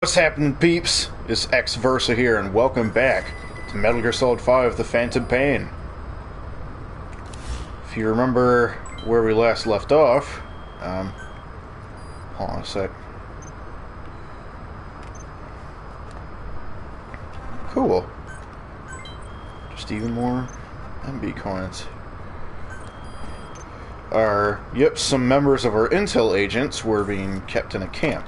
What's happening, peeps? It's XVersa here, and welcome back to Metal Gear Solid 5: The Phantom Pain. If you remember where we last left off, hold on a sec. Cool. Just even more MB coins. Some members of our intel agents were being kept in a camp.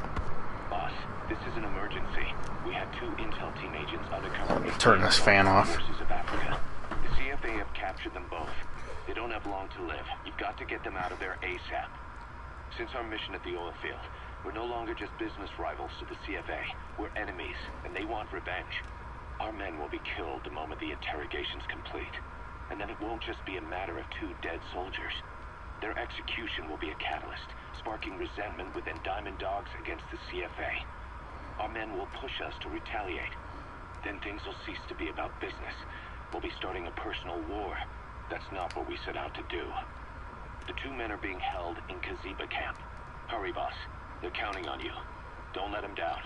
This is an emergency. We had two intel team agents undercover. Let me turn this fan off. Forces of Africa. The CFA have captured them both. They don't have long to live. You've got to get them out of there ASAP. Since our mission at the oil field, we're no longer just business rivals to the CFA. We're enemies, and they want revenge. Our men will be killed the moment the interrogation's complete. And then it won't just be a matter of two dead soldiers. Their execution will be a catalyst, sparking resentment within Diamond Dogs against the CFA. Our men will push us to retaliate. Then things will cease to be about business. We'll be starting a personal war. That's not what we set out to do. The two men are being held in Kaziba camp. Hurry, boss. They're counting on you. Don't let them down.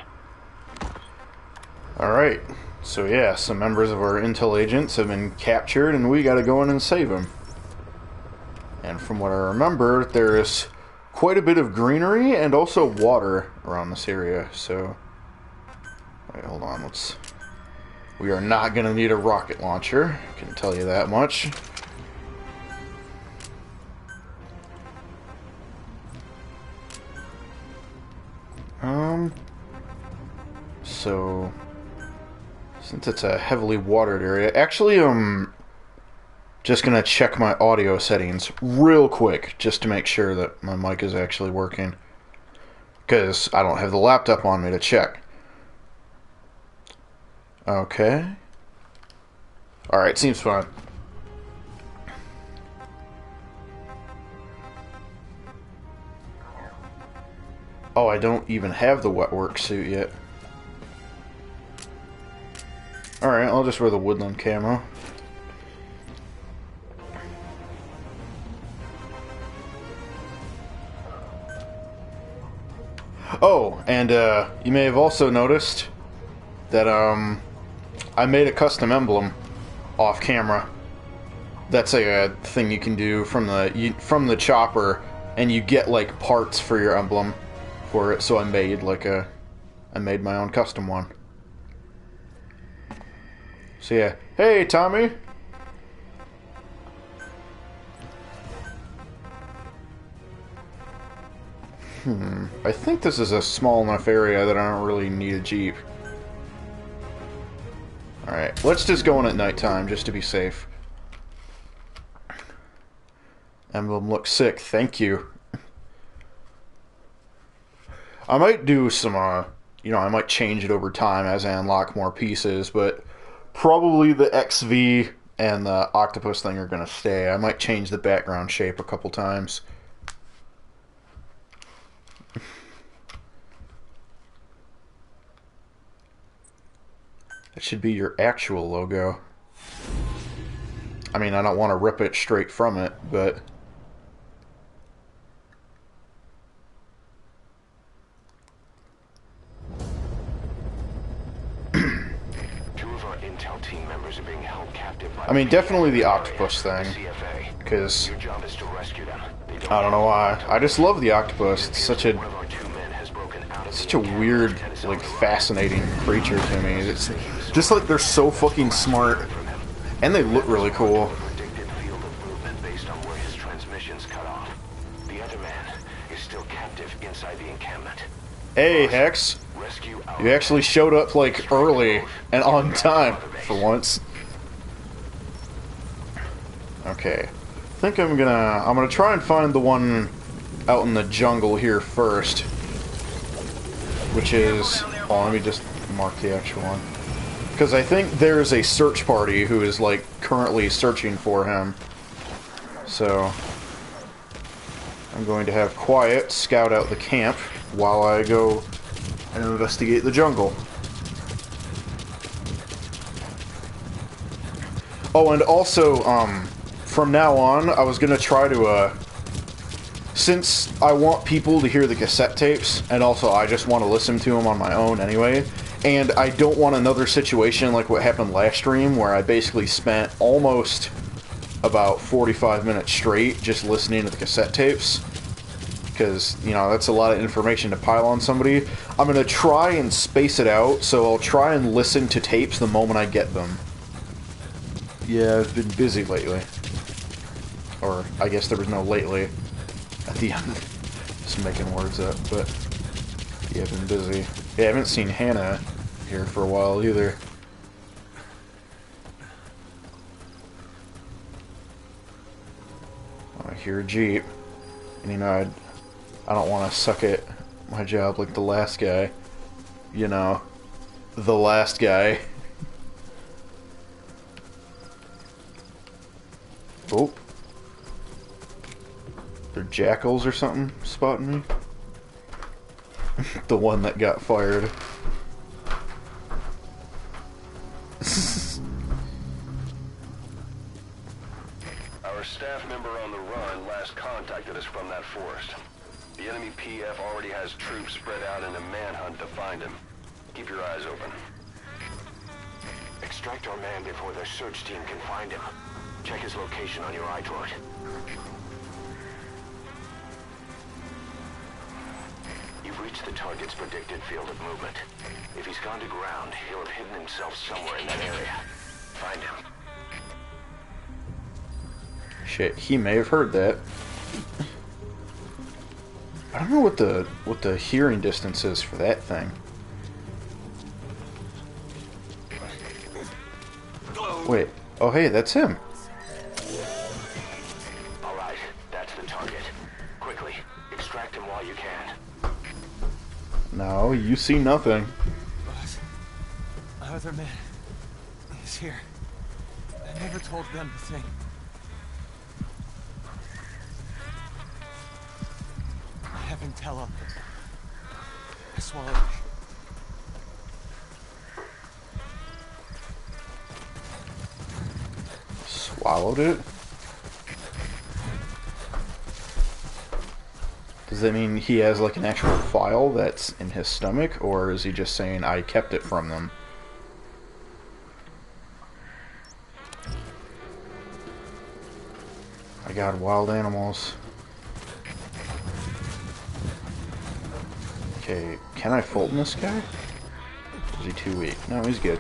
Alright, so yeah, some members of our intel agents have been captured, and we gotta go in and save them. And from what I remember, there's quite a bit of greenery and also water around this area, so... Wait, hold on, we are not gonna need a rocket launcher, I can tell you that much. So... Since it's a heavily watered area... Actually, just gonna check my audio settings real quick, just to make sure that my mic is actually working. Because I don't have the laptop on me to check. Okay. Alright, seems fine. Oh, I don't even have the wet work suit yet. Alright, I'll just wear the woodland camo. Oh, and you may have also noticed that I made a custom emblem off camera. That's a thing you can do from the chopper, and you get like parts for your emblem for it. So I made my own custom one. So yeah, hey Tommy. I think this is a small enough area that I don't really need a Jeep. Alright, let's just go in at nighttime, just to be safe. Emblem looks sick, thank you. I might do some, I might change it over time as I unlock more pieces, but probably the XV and the octopus thing are gonna stay. I might change the background shape a couple times. It should be your actual logo. I mean, I don't want to rip it straight from it, but... Two of our intel team members are being held captive by... I mean, definitely the octopus thing, because... I don't know why. I just love the octopus. It's such a weird, like, fascinating creature to me. It's just like they're so fucking smart, and they look really cool. Hey, Hex. You actually showed up, like, early and on time, for once. Okay. I think I'm gonna try and find the one out in the jungle here first. Which is... Oh, let me just mark the actual one. Because I think there's a search party who is, like, currently searching for him. So... I'm going to have Quiet scout out the camp while I go and investigate the jungle. Oh, and also, from now on, I was going to try to, since I want people to hear the cassette tapes, and also I just want to listen to them on my own anyway, and I don't want another situation like what happened last stream, where I basically spent almost about 45 minutes straight just listening to the cassette tapes, because, you know, that's a lot of information to pile on somebody. I'm going to try and space it out, so I'll try and listen to tapes the moment I get them. Yeah, I've been busy lately. Or, I guess there was no lately at the end. Just making words up, but yeah, I've been busy. Yeah, I haven't seen Hannah here for a while either. I hear a Jeep. And, you know, I don't want to suck at my job like the last guy. You know, the last guy. Oh. They're jackals or something spotting me. The one that got fired. Our staff member on the run last contacted us from that forest. The enemy PF already has troops spread out in a manhunt to find him. Keep your eyes open. Extract our man before their search team can find him. Check his location on your iDroid. You've reached the target's predicted field of movement. If he's gone to ground, he'll have hidden himself somewhere in that area. Find him. Shit, he may have heard that. I don't know what the hearing distance is for that thing. Wait. Oh, hey, that's him. All right, that's the target. Quickly, extract him while you can. No, you see nothing. Boss, my other man is here. I never told them the thing. I haven't tell them. I swallowed it. Swallowed it? Does that mean he has like an actual file that's in his stomach, or is he just saying I kept it from them? My god, wild animals. Okay, can I Fulton this guy? Is he too weak? No, he's good.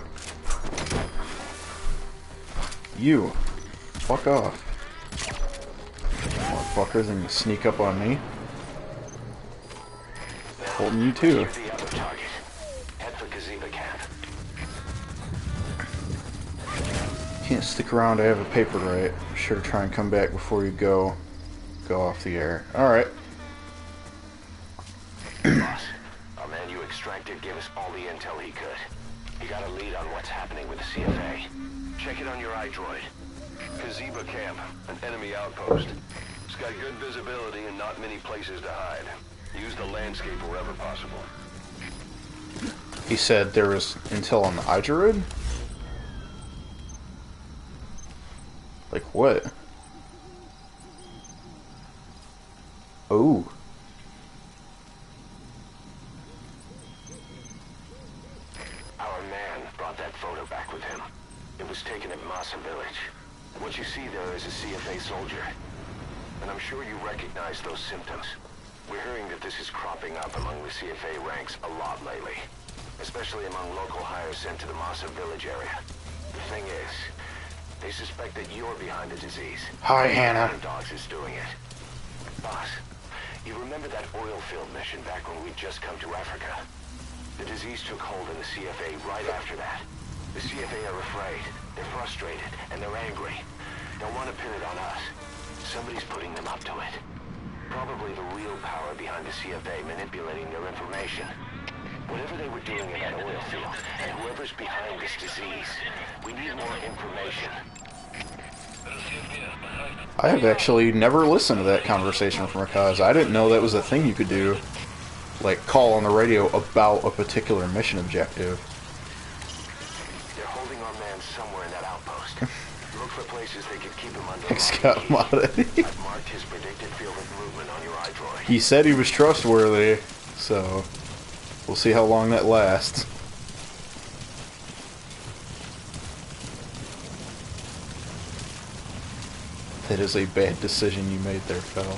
You! Fuck off. Motherfuckers, and you sneak up on me. Fulton, you too. The other target. Head for Gazeba camp. Can't stick around, I have a paper to write. Sure to try and come back before you go off the air. Alright. Boss, our man you extracted gave us all the intel he could. He got a lead on what's happening with the CFA. Check it on your iDroid. Gazeba camp, an enemy outpost. It's got good visibility and not many places to hide. Use the landscape wherever possible. He said there was intel on the iDroid? Like what? Oh. Our man brought that photo back with him. It was taken at Massa Village. What you see there is a CFA soldier. And I'm sure you recognize those symptoms. We're hearing that this is cropping up among the CFA ranks a lot lately. Especially among local hires sent to the Massa Village area. The thing is, they suspect that you're behind the disease. Hi, Hannah. Dogs is doing it. Boss, you remember that oil field mission back when we'd just come to Africa? The disease took hold in the CFA right after that. The CFA are afraid, they're frustrated, and they're angry. They'll want to pin it on us. Somebody's putting them up to it. Probably the real power behind the CFA manipulating their information. Whatever they were doing in that oil field, and whoever's behind this disease, we need more information. I have actually never listened to that conversation from Rakaz. I didn't know that was a thing you could do. Like, call on the radio about a particular mission objective. They're holding our man somewhere in that outpost. Look for places they could keep him under He's lock got and him out of key. it. I've marked his predicted field of movement on your iDroid. He said he was trustworthy, so we'll see how long that lasts. That is a bad decision you made there, fella.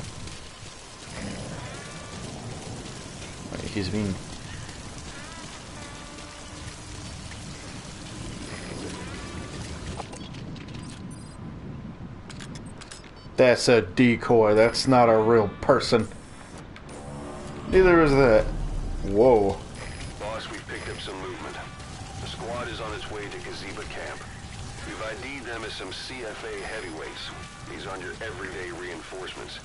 Wait, he's being... That's a decoy. That's not a real person. Neither is that. Whoa. Boss, we've picked up some movement. The squad is on its way to Gazeba camp. We've ID'd them as some CFA heavyweights. These aren't your everyday reinforcements.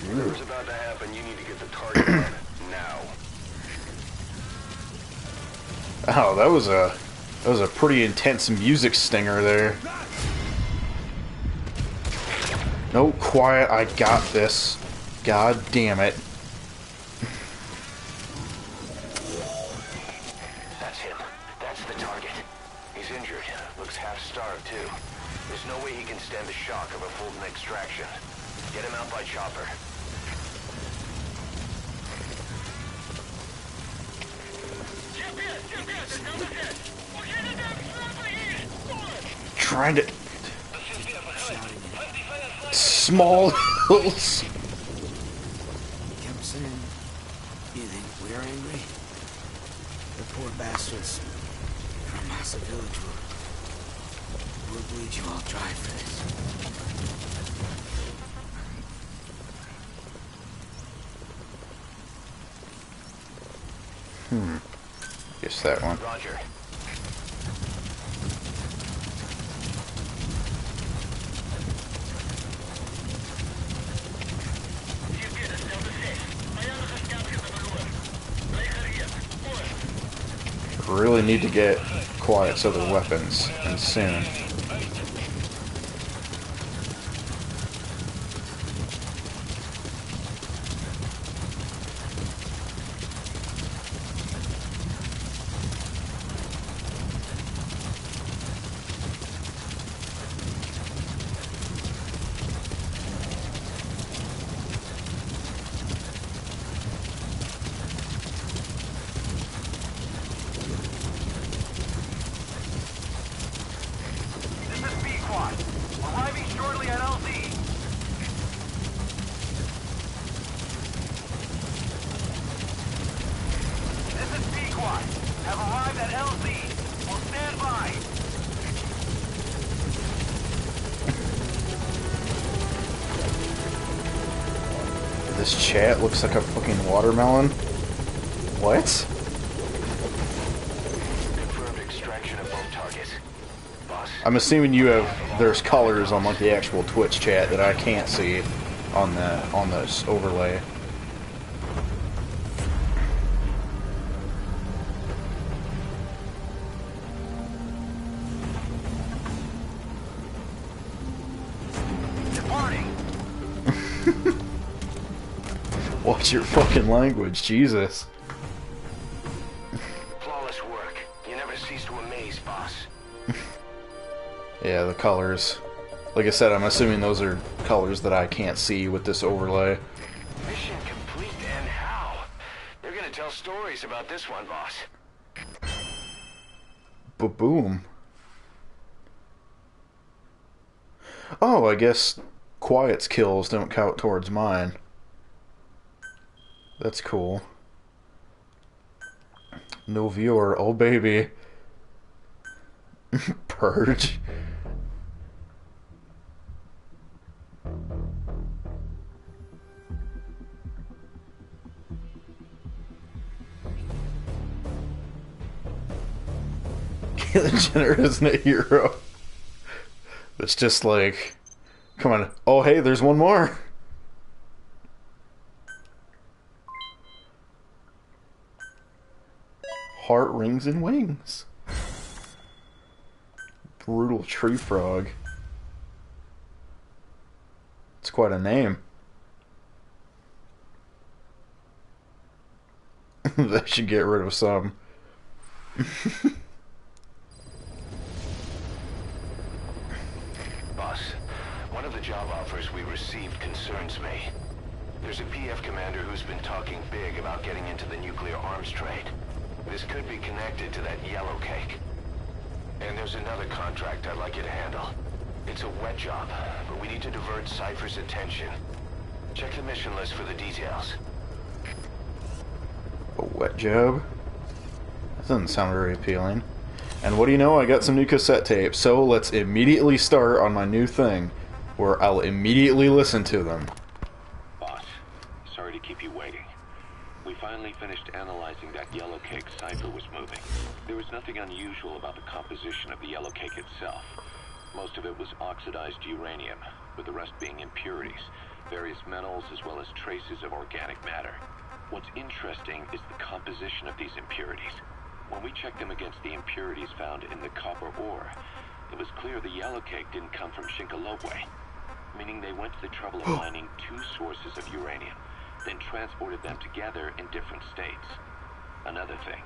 Whatever's about to happen, you need to get the target on now. Oh, that was a pretty intense music stinger there. No, quiet, I got this. God damn it. That's him. That's the target. He's injured. Looks half-starved, too. There's no way he can stand the shock of a Fulton extraction. Get him out by chopper. Trying to... Small hills. Kept saying, you think we're angry? The poor bastards from Massa Village will bleed you all dry for this. Guess that one. Roger. Really need to get Quiet's other weapons, and soon. Arriving shortly at LZ. This is P-Quad. Have arrived at LZ. Will stand by. This chat looks like a fucking watermelon. What? Confirmed extraction of both targets. Boss. I'm assuming you have, there's colors on like the actual Twitch chat that I can't see on this overlay. Departing. Watch your fucking language, Jesus. Flawless work. You never cease to amaze, boss. Yeah, the colors. Like I said, I'm assuming those are colors that I can't see with this overlay. Mission complete, and how? They're gonna tell stories about this one, boss. Ba-boom. Oh, I guess Quiet's kills don't count towards mine. That's cool. No viewer. Oh, baby. Purge. Caitlyn Jenner isn't a hero. It's just like, come on. Oh, hey, there's one more. Heart, rings, and wings. Brutal tree frog. It's quite a name. That should get rid of some. Boss, job offers we received concerns me. There's a PF commander who's been talking big about getting into the nuclear arms trade. This could be connected to that yellow cake. And there's another contract I'd like you to handle. It's a wet job, but we need to divert Cypher's attention. Check the mission list for the details. A wet job? That doesn't sound very appealing. And what do you know? I got some new cassette tapes, so let's immediately start on my new thing, where I'll immediately listen to them. Boss, sorry to keep you waiting. We finally finished analyzing that yellow cake Cypher was moving. There was nothing unusual about the composition of the yellow cake itself. Most of it was oxidized uranium, with the rest being impurities, various metals, as well as traces of organic matter. What's interesting is the composition of these impurities. When we checked them against the impurities found in the copper ore, it was clear the yellow cake didn't come from Shinkolobwe, meaning they went to the trouble of mining two sources of uranium, then transported them together in different states. Another thing,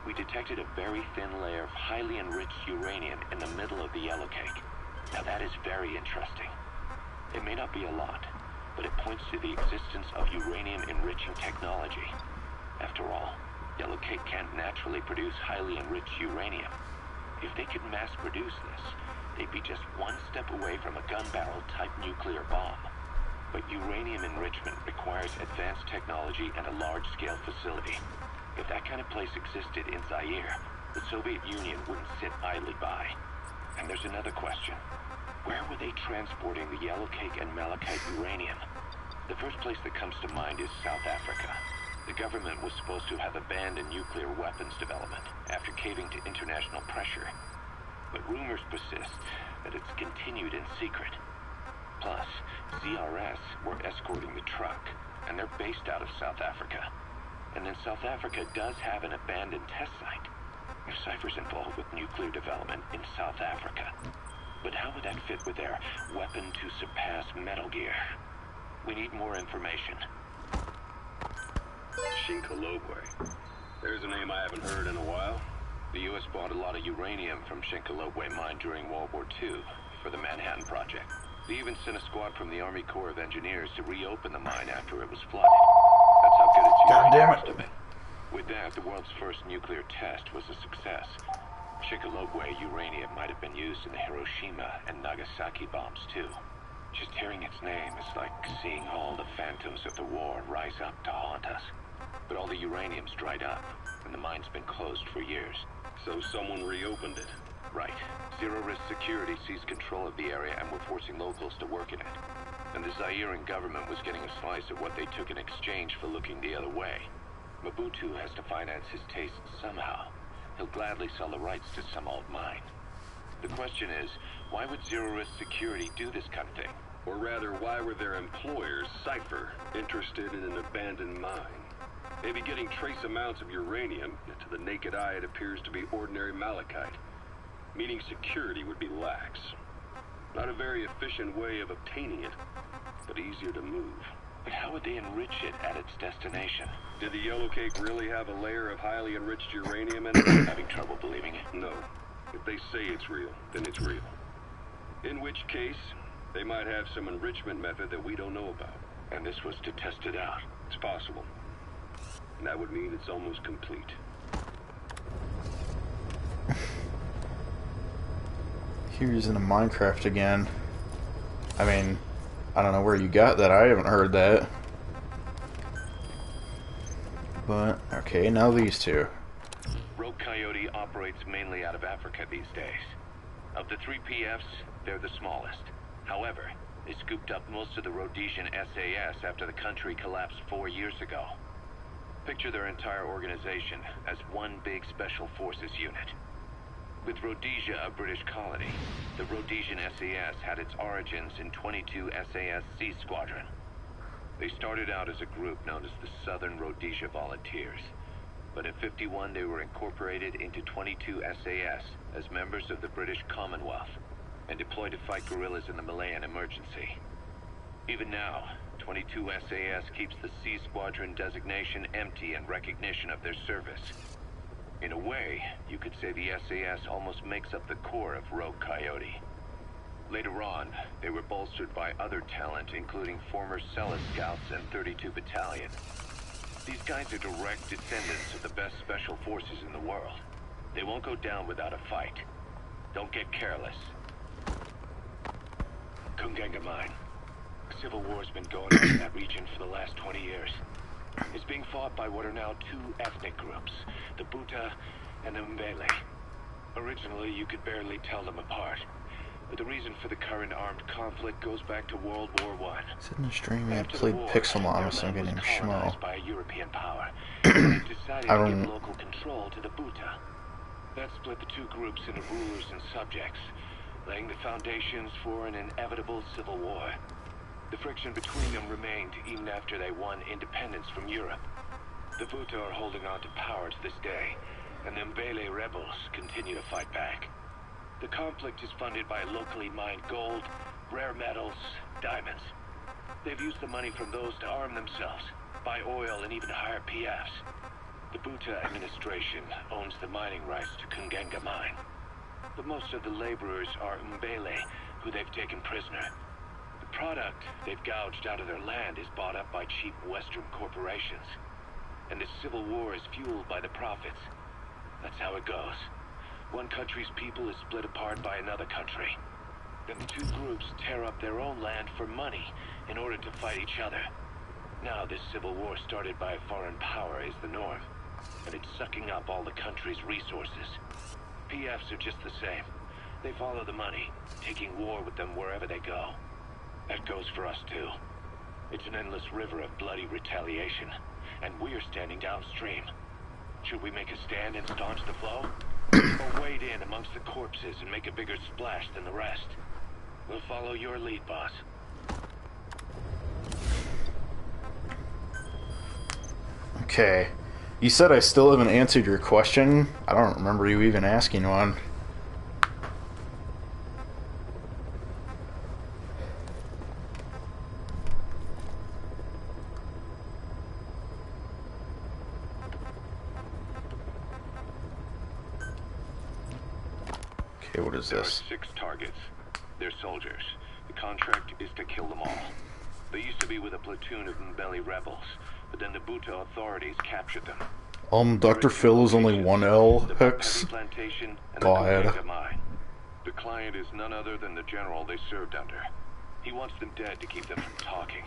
we detected a very thin layer of highly enriched uranium in the middle of the yellow cake. Now that is very interesting. It may not be a lot, but it points to the existence of uranium-enriching technology. After all, yellow cake can't naturally produce highly enriched uranium. If they could mass-produce this, they'd be just one step away from a gun barrel-type nuclear bomb. But uranium enrichment requires advanced technology and a large-scale facility. If that kind of place existed in Zaire, the Soviet Union wouldn't sit idly by. And there's another question. Where were they transporting the yellow cake and malachite uranium? The first place that comes to mind is South Africa. The government was supposed to have abandoned nuclear weapons development after caving to international pressure. But rumors persist that it's continued in secret. Plus, CRS were escorting the truck, and they're based out of South Africa. And then South Africa does have an abandoned test site. If Cypher's involved with nuclear development in South Africa. But how would that fit with their weapon to surpass Metal Gear? We need more information. Shinkolobwe. There's a name I haven't heard in a while. The U.S. bought a lot of uranium from Shinkolobwe mine during World War II for the Manhattan Project. They even sent a squad from the Army Corps of Engineers to reopen the mine after it was flooded. That's how good its uranium must have been. With that, the world's first nuclear test was a success. Shinkolobwe uranium might have been used in the Hiroshima and Nagasaki bombs too. Just hearing its name is like seeing all the phantoms of the war rise up to haunt us. But all the uranium's dried up, and the mine's been closed for years. So someone reopened it. Right. Zero-risk security seized control of the area and were forcing locals to work in it. And the Zairean government was getting a slice of what they took in exchange for looking the other way. Mobutu has to finance his tastes somehow. He'll gladly sell the rights to some old mine. The question is, why would zero-risk security do this kind of thing? Or rather, why were their employers, Cypher, interested in an abandoned mine? Maybe getting trace amounts of uranium, yet to the naked eye it appears to be ordinary malachite. Meaning security would be lax. Not a very efficient way of obtaining it, but easier to move. But how would they enrich it at its destination? Did the yellow cake really have a layer of highly enriched uranium in it? I'm having trouble believing it. No. If they say it's real, then it's real. In which case, they might have some enrichment method that we don't know about. And this was to test it out. It's possible. And that would mean it's almost complete. Here's into Minecraft again. I mean, I don't know where you got that. I haven't heard that. But, okay, now these two. Rogue Coyote operates mainly out of Africa these days. Of the three PFs, they're the smallest. However, they scooped up most of the Rhodesian SAS after the country collapsed 4 years ago. Picture their entire organization as one big special forces unit. With Rhodesia a British colony, the Rhodesian SAS had its origins in 22 SAS Sea Squadron. They started out as a group known as the Southern Rhodesia Volunteers. But in '51 they were incorporated into 22 SAS as members of the British Commonwealth and deployed to fight guerrillas in the Malayan emergency. Even now, 22 SAS keeps the Sea Squadron designation empty in recognition of their service. In a way, you could say the SAS almost makes up the core of Rogue Coyote. Later on, they were bolstered by other talent, including former Cella Scouts and 32 Battalion. These guys are direct descendants of the best special forces in the world. They won't go down without a fight. Don't get careless. Kungenga Mine. A civil war's been going on in that region for the last 20 years. It's being fought by what are now two ethnic groups, the Buta and the Mbele. Originally, you could barely tell them apart. But the reason for the current armed conflict goes back to World War I. Sitting in the stream and After the played war, Pixelmon, so I'm their getting land was schmo. colonized by a European power. They decided I to don't- give local control to the Buta. That split the two groups into rulers and subjects, laying the foundations for an inevitable civil war. The friction between them remained even after they won independence from Europe. The Buta are holding on to power to this day, and the Mbele rebels continue to fight back. The conflict is funded by locally mined gold, rare metals, diamonds. They've used the money from those to arm themselves, buy oil, and even hire PFs. The Buta administration owns the mining rights to Kungenga Mine. But most of the laborers are Mbele, who they've taken prisoner. The product they've gouged out of their land is bought up by cheap Western corporations. And this civil war is fueled by the profits. That's how it goes. One country's people is split apart by another country. Then the two groups tear up their own land for money in order to fight each other. Now this civil war started by a foreign power is the norm, and it's sucking up all the country's resources. PFs are just the same. They follow the money, taking war with them wherever they go. That goes for us too. It's an endless river of bloody retaliation, and we're standing downstream. Should we make a stand and staunch the flow? Or wade in amongst the corpses and make a bigger splash than the rest? We'll follow your lead, boss. Okay. You said I still haven't answered your question. I don't remember you even asking one. Okay, what is There are this? 6 targets. They're soldiers. The contract is to kill them all. They used to be with a platoon of Mbele rebels, but then the Buta authorities captured them. Dr. Phil is only one L, The Hex. Heavy Plantation and God. the Kungenga Mine. The client is none other than the general they served under. He wants them dead to keep them from talking.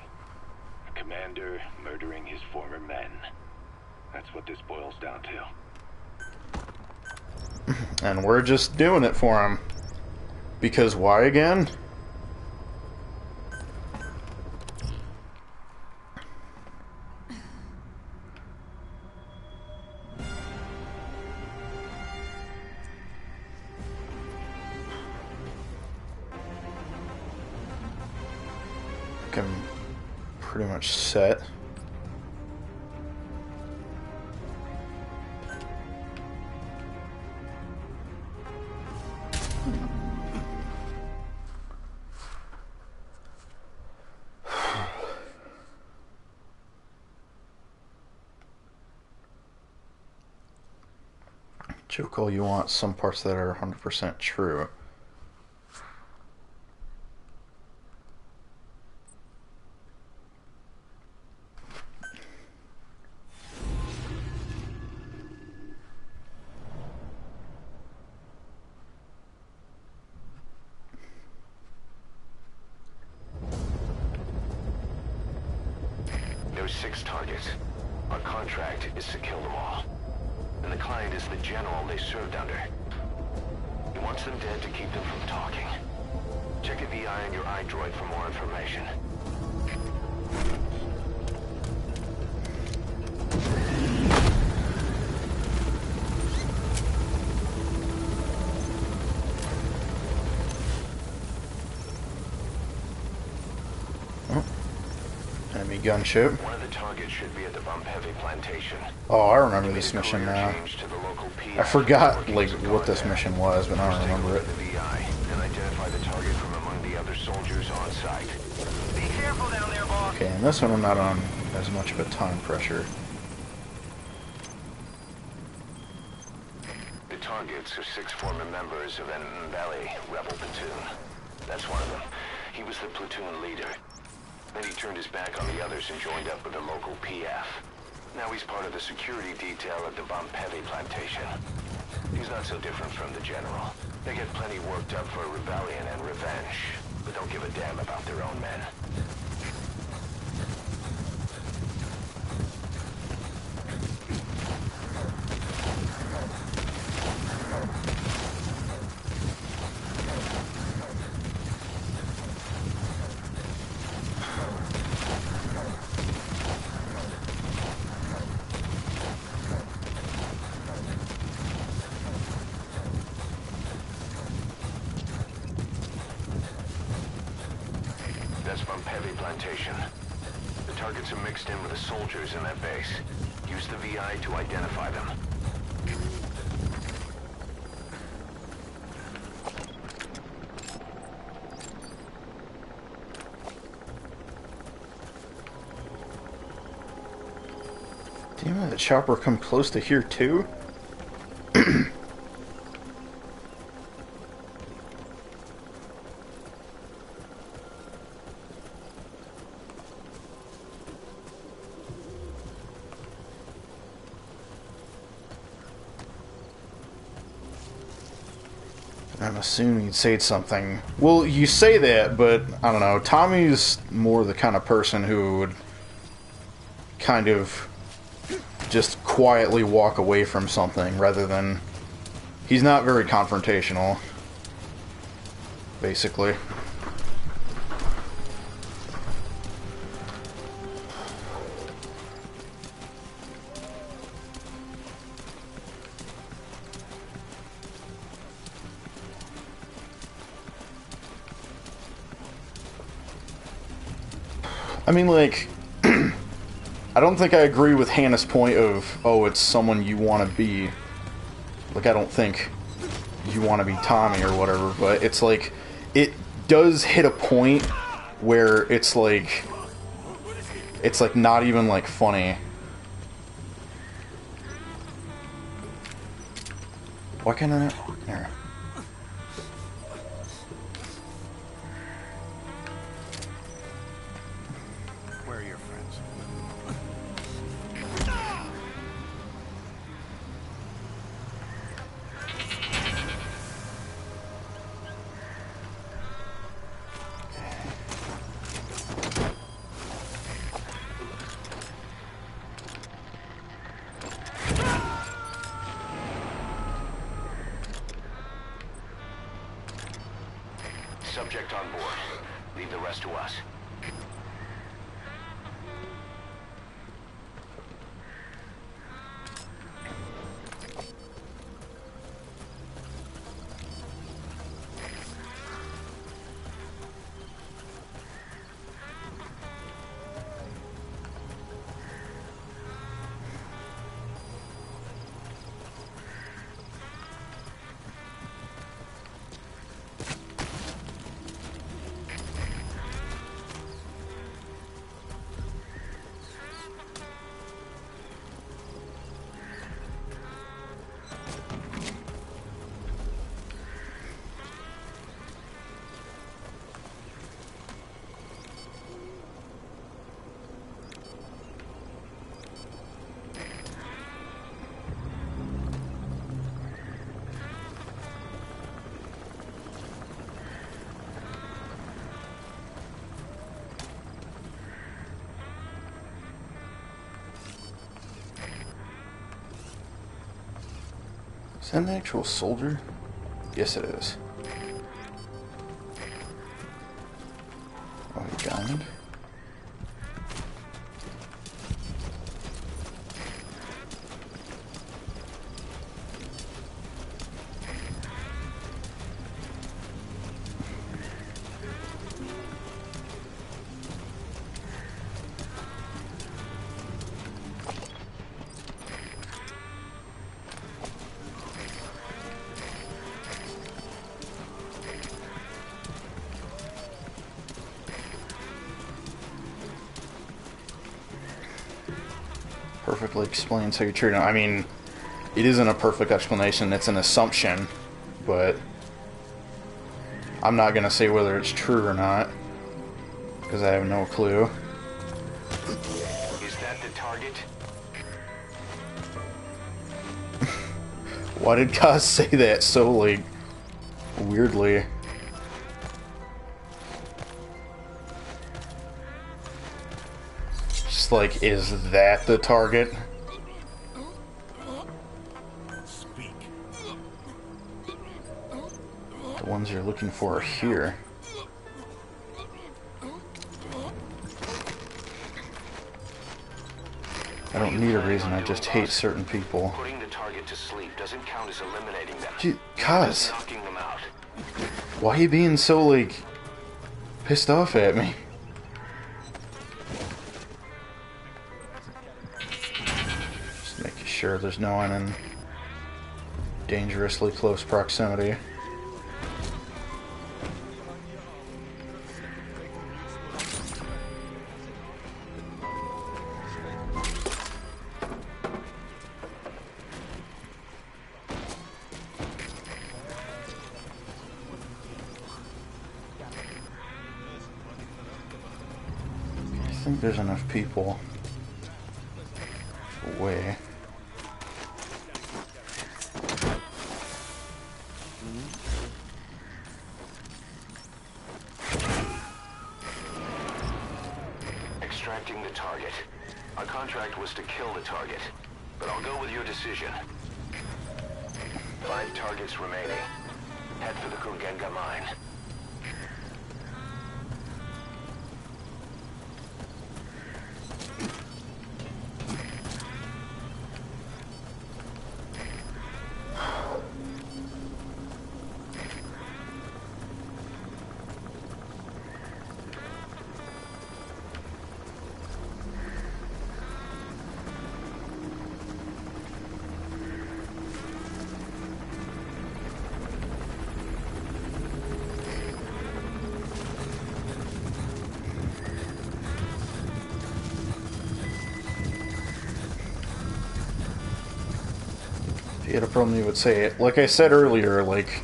A commander murdering his former men. That's what this boils down to. And we're just doing it for him. Because why again? I'm pretty much set. Joke all you want, some parts that are 100% true. There's 6 targets. Our contract is to kill them all. And the client is the general they served under. He wants them dead to keep them from talking. Check a VI on your iDroid for more information. Enemy gunship. One of the targets should be at the Bump Heavy Plantation. Oh, I remember this mission now. I forgot like what this mission was, but I don't remember it. The VI and identify the target from among the other soldiers on site. Be careful down there, boss. Okay, and this one I'm not on as much of a time pressure. The targets are 6 former members of an Mbele rebel platoon. That's one of them. He was the platoon leader. Then he turned his back on the others and joined up with the local PF. Now he's part of the security detail at the Pompeii plantation. He's not so different from the general. They get plenty worked up for rebellion and revenge, but don't give a damn about their own men. That's Pompeii plantation. The targets are mixed in with the soldiers in that base. Use the VI to identify them. Damn it, the chopper come close to here too? I'm assuming you'd say something. Well, you say that, but I don't know. Tommy's more the kind of person who would kind of just quietly walk away from something rather than... He's not very confrontational, basically. I mean, like, I don't think I agree with Hannah's point of, oh, it's someone you want to be. Like, I don't think you want to be Tommy or whatever, but it's like, it does hit a point where it's like not even, like, funny. Why can't I not? There. Where are your friends? Subject on board. Leave the rest to us. Is that an actual soldier? Yes, it is. Oh, he died? Perfectly explains how you treat him. I mean, it isn't a perfect explanation, it's an assumption, but I'm not gonna say whether it's true or not, because I have no clue. Is that the target? Why did Kaz say that so, like, weirdly? Just like, is that the target? The ones you're looking for are here. I don't need a reason, I just hate certain people. Putting the target to sleep doesn't count as eliminating them. Gee, Kaz, Knocking them out. why are you being so, like, pissed off at me? Just making sure there's no one in dangerously close proximity. I think there's enough people away. Extracting the target. Our contract was to kill the target, but I'll go with your decision. 5 targets remaining. Head for the Kurgenga mine. If you had a problem, you would say it. Like I said earlier, like,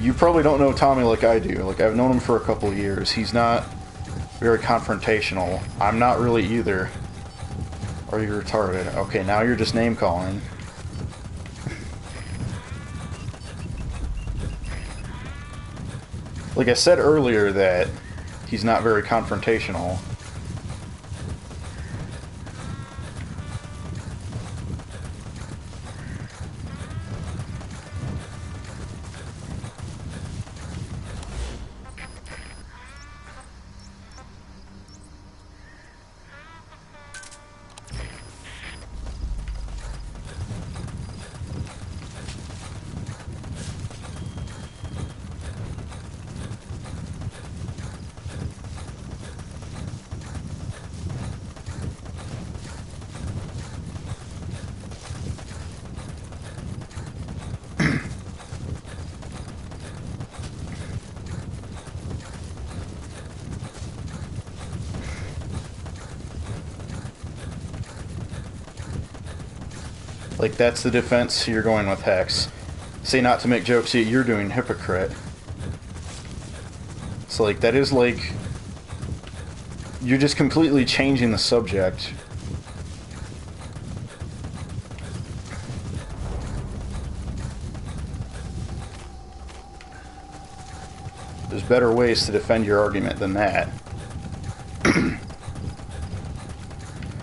you probably don't know Tommy like I do. Like, I've known him for a couple of years. He's not very confrontational. I'm not really either. Are you retarded? Okay, now you're just name-calling. Like I said earlier that he's not very confrontational. Like, that's the defense you're going with, Hex. Say not to make jokes that you're doing, hypocrite. It's like, that is like... You're just completely changing the subject. There's better ways to defend your argument than that.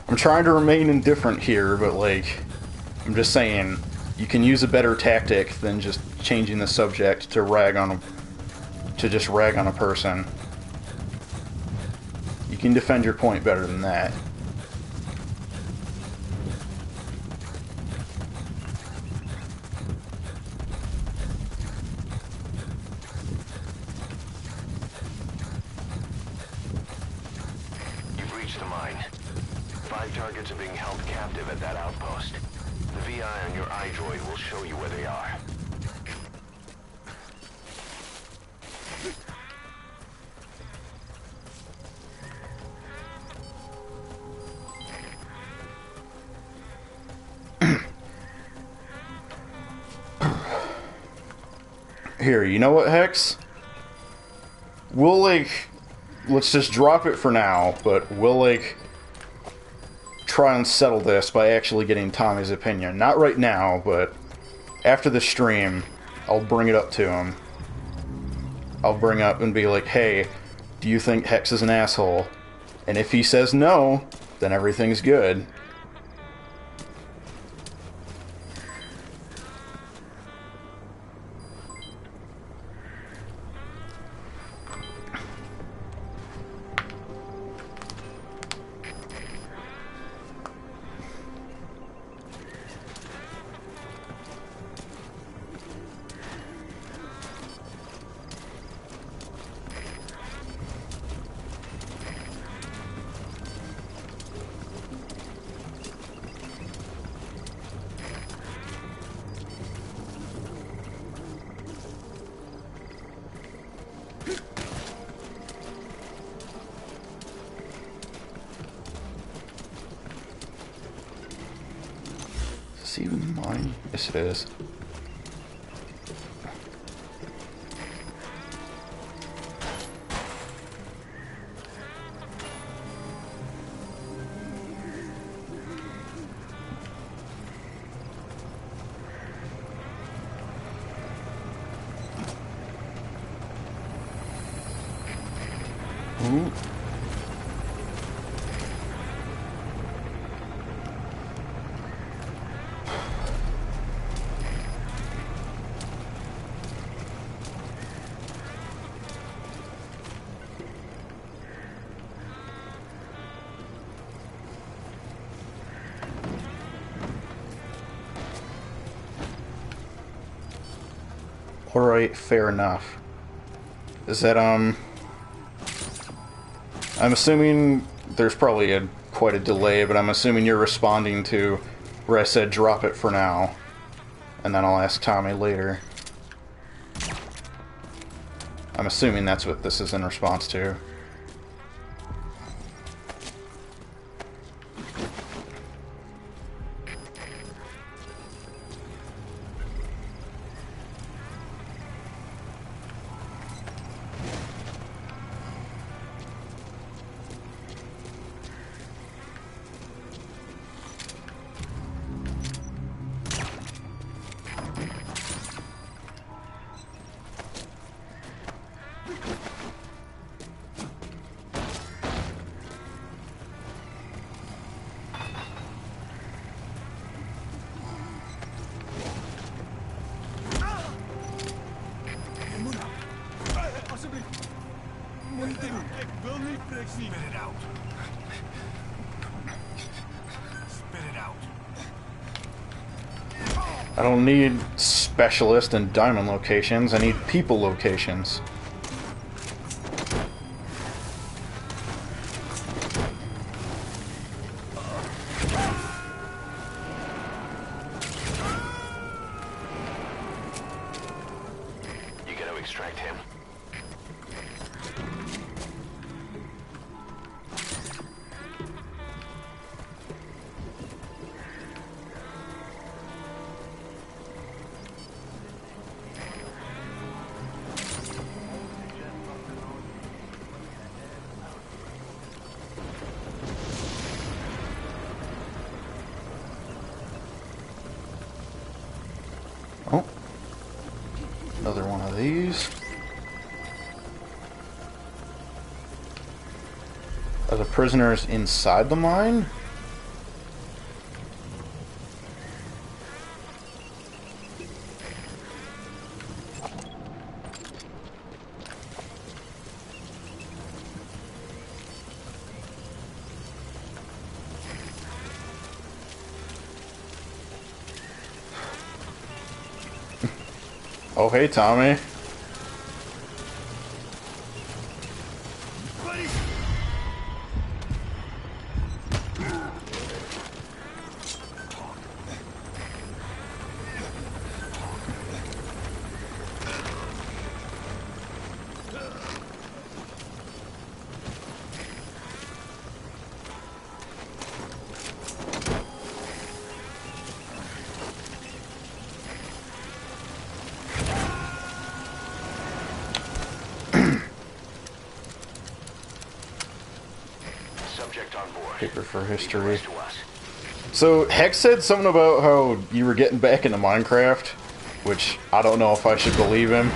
I'm trying to remain indifferent here, but like... I'm just saying, you can use a better tactic than just changing the subject to rag on just rag on a person. You can defend your point better than that. You've reached the mine. 5 targets are being held captive at that outpost. The VI on your iDroid will show you where they are. Here, you know what, Hex? we'll, like, let's just drop it for now, but we'll, like, try and settle this by actually getting Tommy's opinion. Not right now, but after the stream, I'll bring it up to him. I'll bring up and be like, hey, do you think Hex is an asshole? And if he says no, then everything's good. Is this even mine? Yes, it is. Ooh. Alright, fair enough. Is that, I'm assuming there's probably quite a delay, but I'm assuming you're responding to where I said drop it for now. And then I'll ask Tommy later. I'm assuming that's what this is in response to. Spit it out. Spit it out. I don't need specialist and diamond locations, I need people locations. You gotta extract him. Oh, another one of these. Are the prisoners inside the mine? Oh, hey, Tommy. subject on board. Paper for Leave the history. rest to us. So, Hex said something about how you were getting back into Minecraft, which I don't know if I should believe him.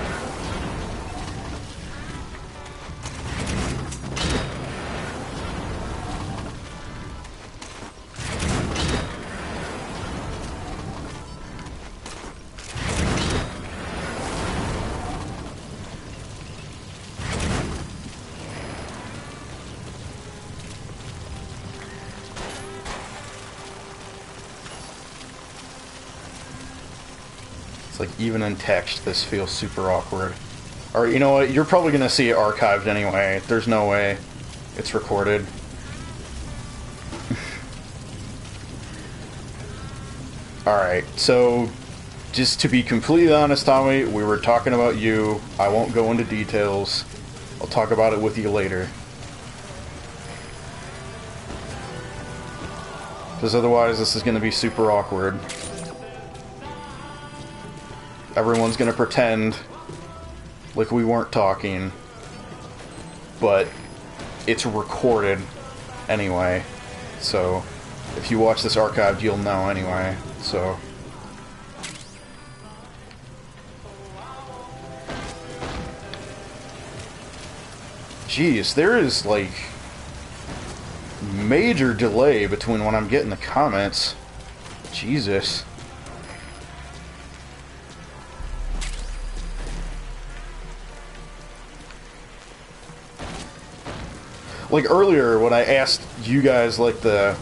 It's like, even in text, this feels super awkward. Or, you know what, you're probably gonna see it archived anyway. There's no way it's recorded. Alright, so, just to be completely honest, Tommy, we were talking about you. I won't go into details. I'll talk about it with you later. Because otherwise, this is gonna be super awkward. Everyone's gonna pretend like we weren't talking, but it's recorded anyway. So if you watch this archived, you'll know anyway. So jeez, there is like major delay between when I'm getting the comments. Jesus. Like earlier when I asked you guys like the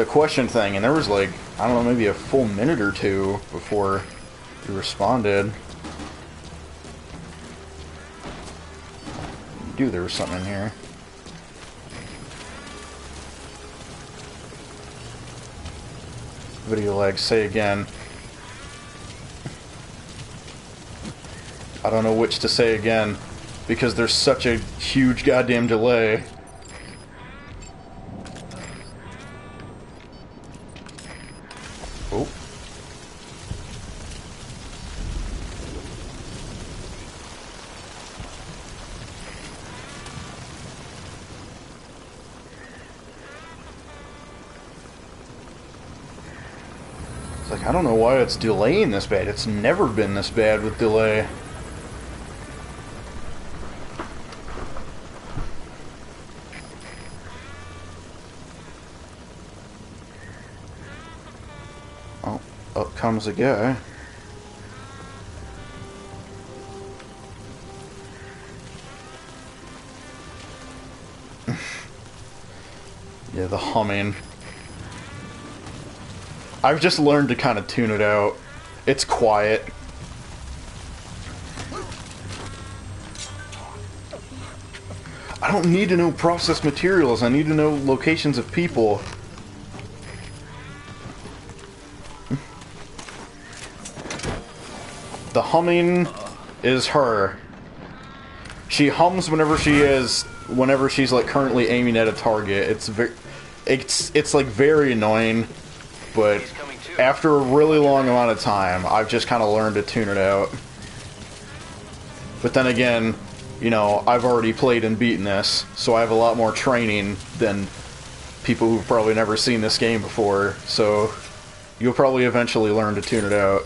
question thing, and there was like, I don't know, maybe a full minute or two before you responded. Dude, there was something in here. Video lag, say again. I don't know which to say again, because there's such a huge goddamn delay. Oh. It's like, I don't know why it's delaying this bad. It's never been this bad with delay. Up comes a guy. Yeah, the humming. I've just learned to kind of tune it out. It's quiet. I don't need to know processed materials. I need to know locations of people. The humming is her. She hums whenever she's like currently aiming at a target. It's like very annoying, but after a really long amount of time, I've just kind of learned to tune it out. But then again, you know, I've already played and beaten this, so I have a lot more training than people who've probably never seen this game before, so you'll probably eventually learn to tune it out.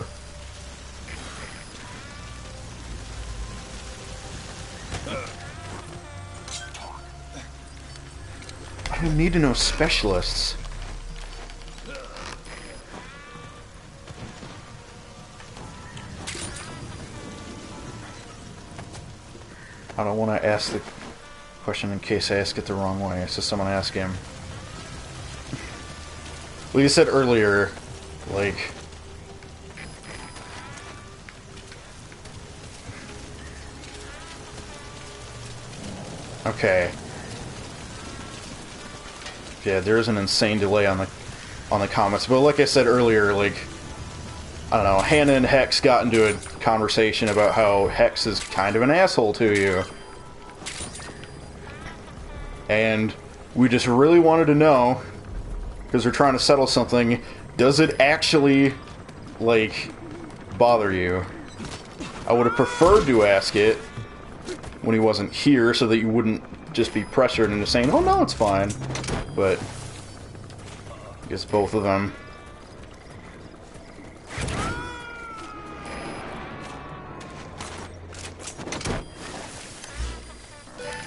I don't need to know specialists. I don't want to ask the question in case I ask it the wrong way, so someone ask him. Like I said earlier, like... Okay. Yeah, there is an insane delay on the comments, but like I said earlier, like, I don't know, Hannah and Hex got into a conversation about how Hex is kind of an asshole to you. And we just really wanted to know, because we're trying to settle something, does it actually, like, bother you? I would have preferred to ask it when he wasn't here so that you wouldn't just be pressured into saying, oh no, it's fine. But I guess both of them.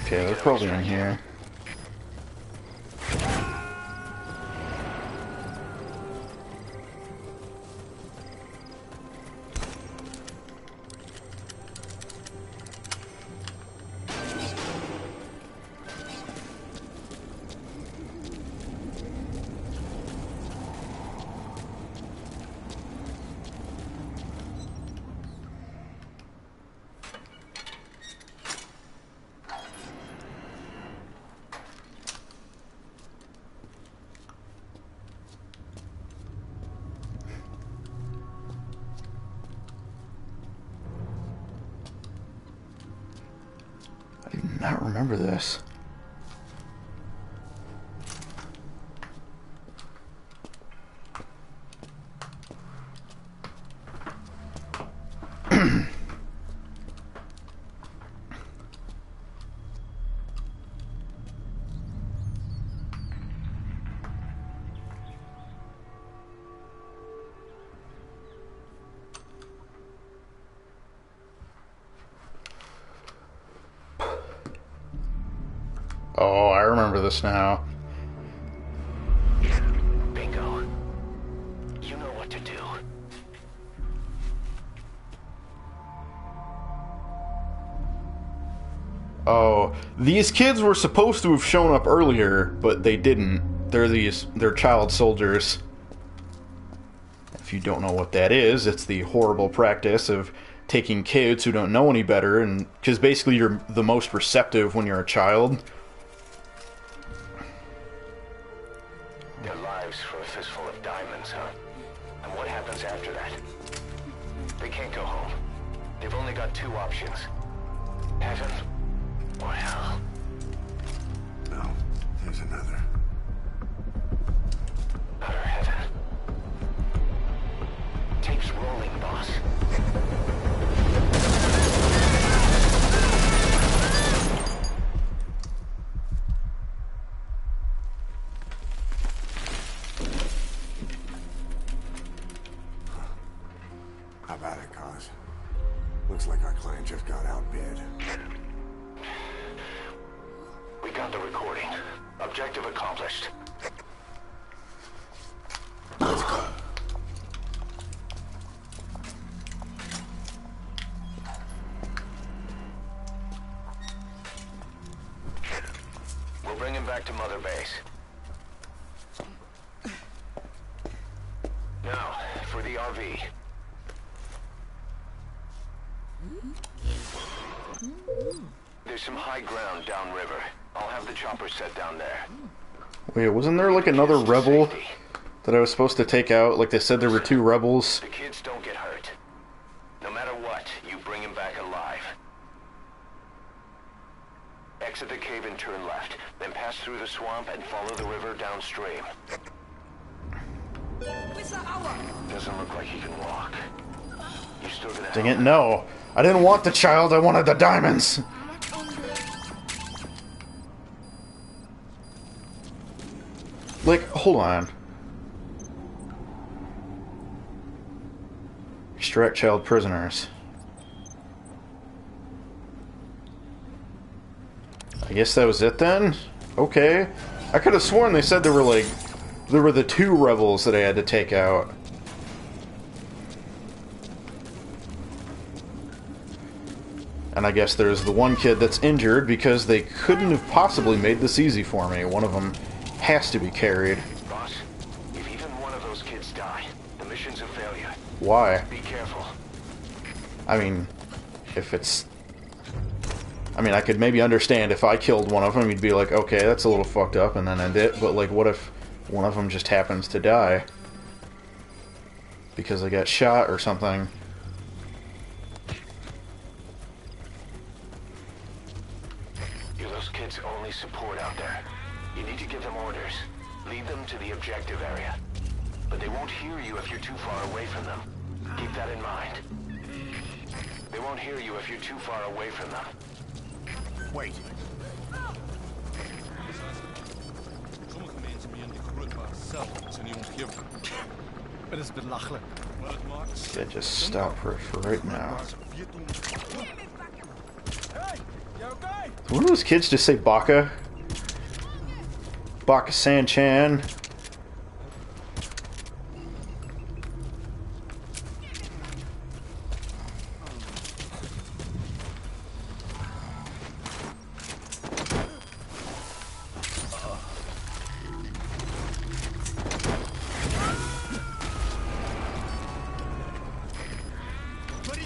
Okay, they're probably in here. I do not remember this. Oh, I remember this now. Bingo. You know what to do. Oh, these kids were supposed to have shown up earlier, but they didn't. They're child soldiers. If you don't know what that is, it's the horrible practice of taking kids who don't know any better, and because basically you're the most receptive when you're a child. Their lives for a fistful of diamonds, huh? And what happens after that? They can't go home. They've only got two options. Heaven or hell. No, there's another. Utter heaven. Tape's rolling, boss. How about it, Cos? Looks like our client just got outbid. We got the recording. Objective accomplished. Let's go. We'll bring him back to Mother Base. Now, for the RV. There's some high ground downriver. I'll have the chopper set down there. Wait, wasn't there like another Kids to rebel safety. that I was supposed to take out? Like they said there were 2 rebels. The kids don't get hurt. No matter what, you bring him back alive. Exit the cave and turn left, then pass through the swamp and follow the river downstream. Doesn't look like he can walk. You still gonna Dang help it, no. I didn't want the child, I wanted the diamonds. Like, hold on. Extract child prisoners. I guess that was it then? Okay. I could have sworn they said there were the 2 rebels that I had to take out. And I guess there's the one kid that's injured because they couldn't have possibly made this easy for me. One of them has to be carried. Boss, if even one of those kids die, the mission's a failure. Why? Be careful. I mean, if it's... I mean, I could maybe understand if I killed one of them, you'd be like, okay, that's a little fucked up, and then end it. But, like, what if one of them just happens to die? Because they got shot or something. You're those kids' only support out there. You need to give them orders. Lead them to the objective area. But they won't hear you if you're too far away from them. Keep that in mind. They won't hear you if you're too far away from them. Wait. Yeah, just stop for right now. Did one of those kids just say Baka? Baka San-chan.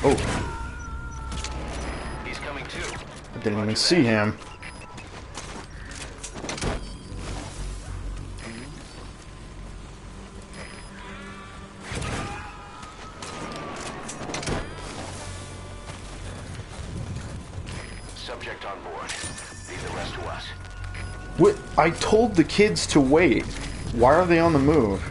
Oh. He's coming too. I didn't even see him. Subject on board. Leave the rest to us. What? I told the kids to wait. Why are they on the move?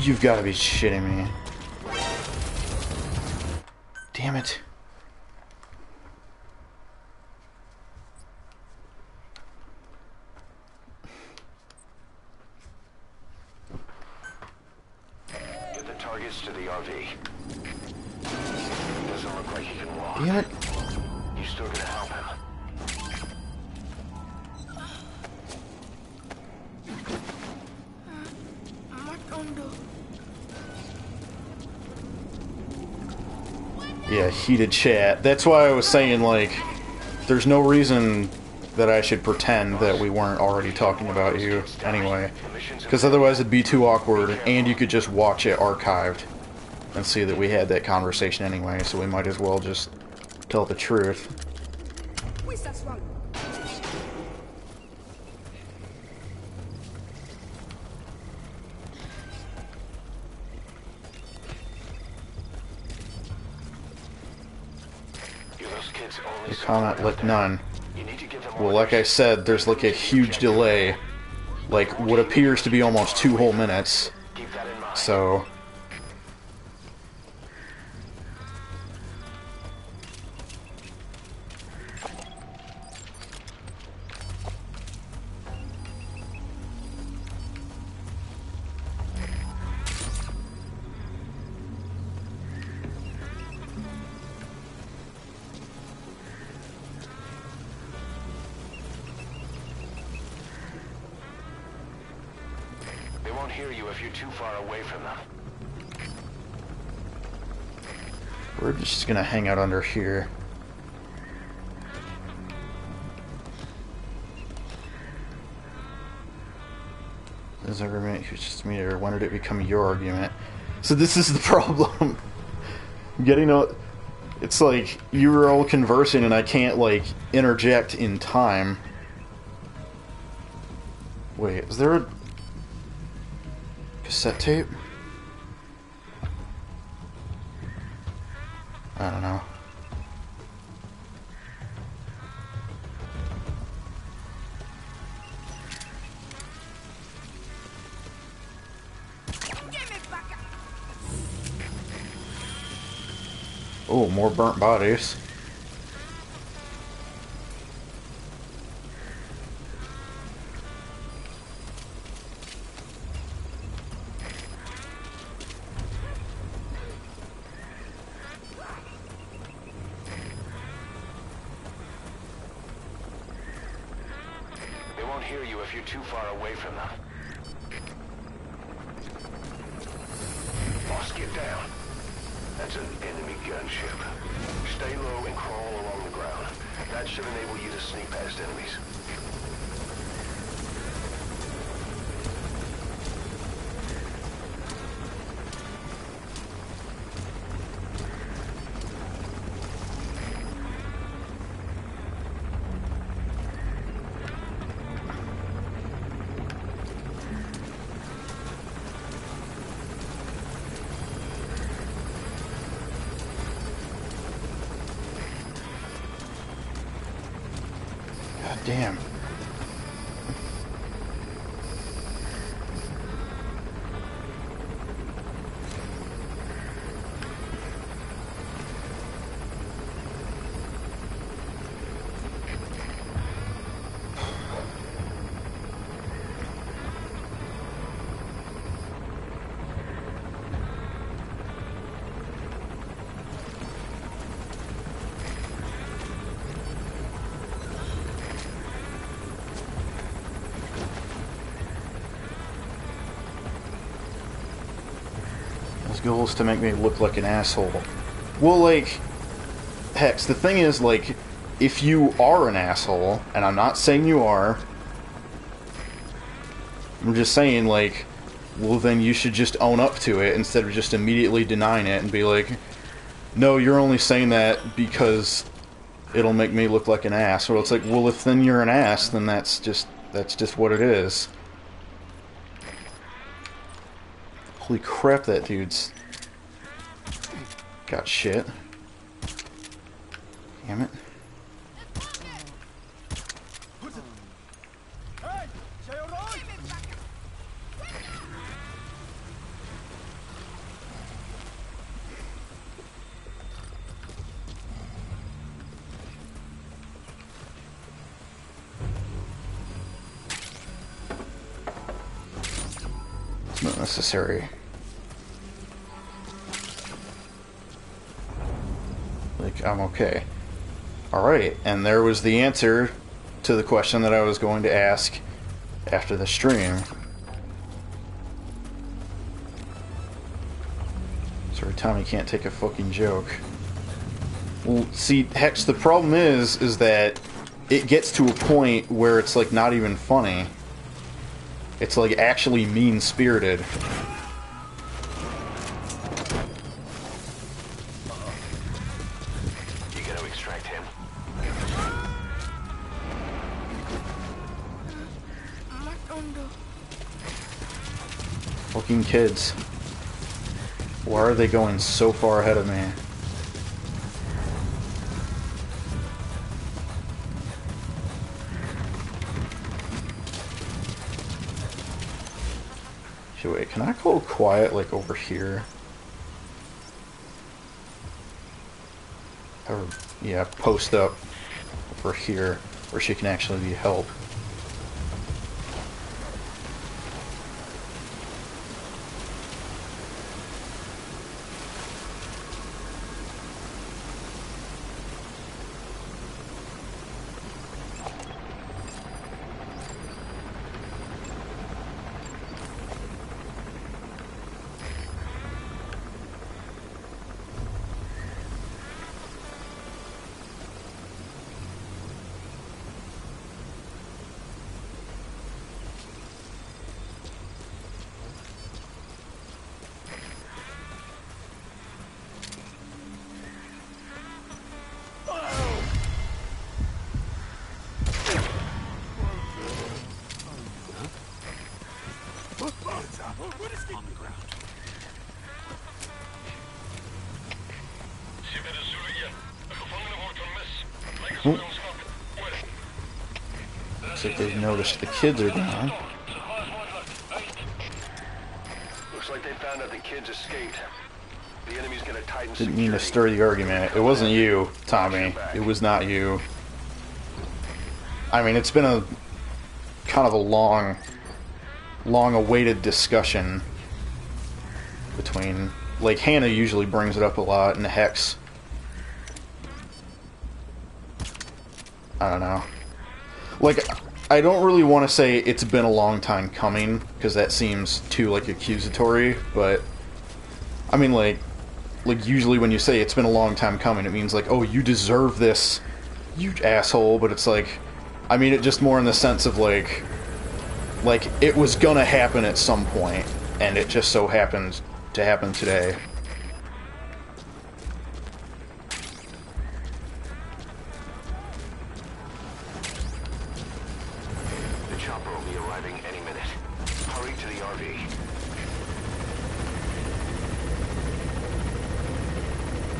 You've got to be shitting me. Damn it. Get the targets to the RV. Doesn't look like he can walk. Damn it. You still gonna help him? Yeah, heated chat. That's why I was saying, like, there's no reason that I should pretend that we weren't already talking about you anyway. Because otherwise it'd be too awkward, and you could just watch it archived and see that we had that conversation anyway, so we might as well just tell the truth. The comment lit none. Well, like I said, there's like a huge delay. Like, what appears to be almost 2 whole minutes. So... They won't hear you if you're too far away from them. we're just gonna hang out under here. Does every minute you just me, or when did it become your argument? So this is the problem. Getting a... It's like, you were all conversing and I can't, like, interject in time. Wait, is there a... cassette tape? I don't know. Oh, more burnt bodies. They won't hear you if you're too far away from them. Boss, get down. That's an enemy gunship. Stay low and crawl along the ground. That should enable you to sneak past enemies. Damn. goal is to make me look like an asshole. Well, like, Hex, the thing is, like, if you are an asshole, and I'm not saying you are, I'm just saying, like, well, then you should just own up to it instead of just immediately denying it and be like, no, you're only saying that because it'll make me look like an ass. Or it's like, well, if then you're an ass, then that's just what it is. Holy crap, that dude's got shit. Damn it. It's not necessary. Like, I'm okay. Alright, and there was the answer to the question that I was going to ask after the stream. Sorry, Tommy can't take a fucking joke. Well, see, Hex, the problem is that it gets to a point where it's, like, not even funny. It's, like, actually mean-spirited. You gotta extract him. Fucking kids. Why are they going so far ahead of me? Okay, wait, can I go quiet, like, over here? Or, yeah, post up over here, where she can actually be helped. Looks like they've noticed the kids are gone. Looks like they found out the kids escaped. The enemy's gonna tighten Didn't mean to security. stir the argument. It wasn't you, Tommy. It was not you. I mean, it's been a kind of a long-awaited discussion between, like, Hannah usually brings it up a lot, and Hex, I don't know. Like, I don't really want to say it's been a long time coming, because that seems too, like, accusatory, but I mean, like usually when you say it's been a long time coming, it means like, oh, you deserve this, you asshole, but it's like, I mean it just more in the sense of like it was gonna happen at some point, and it just so happened to happen today. The chopper will be arriving any minute. Hurry to the RV.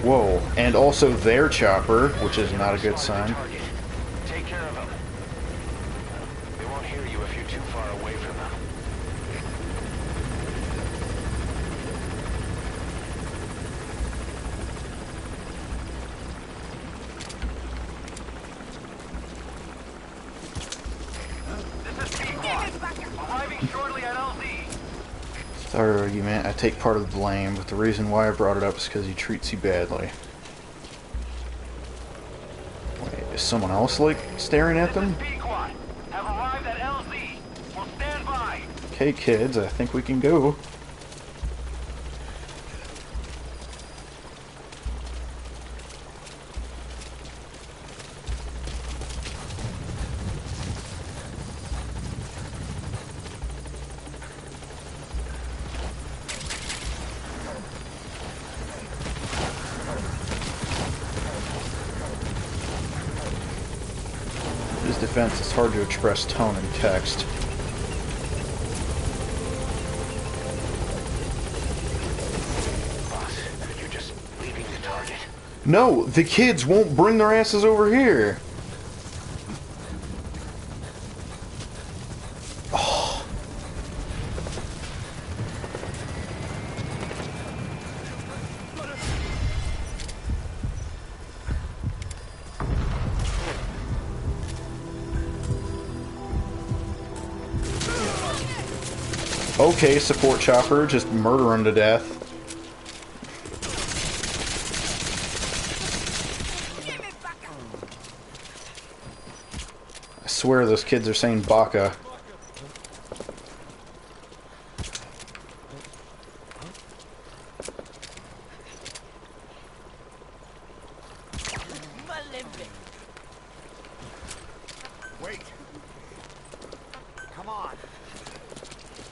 Whoa, and also their chopper, which is not a good sign. Take care of them. They won't hear you if you're too far away from them. This is P-Quad. Arriving shortly at LZ. Third argument, I take part of the blame, but the reason why I brought it up is because he treats you badly. Wait, is someone else, like, staring at them? P-Quad. Have arrived at LZ. Will stand by. Okay, kids, I think we can go. defense, it's hard to express tone in text. Boss, you're just leaving the target. No, the kids won't bring their asses over here. Oh. Okay, support chopper, just murder him to death. I swear those kids are saying baka. Wait. Come on.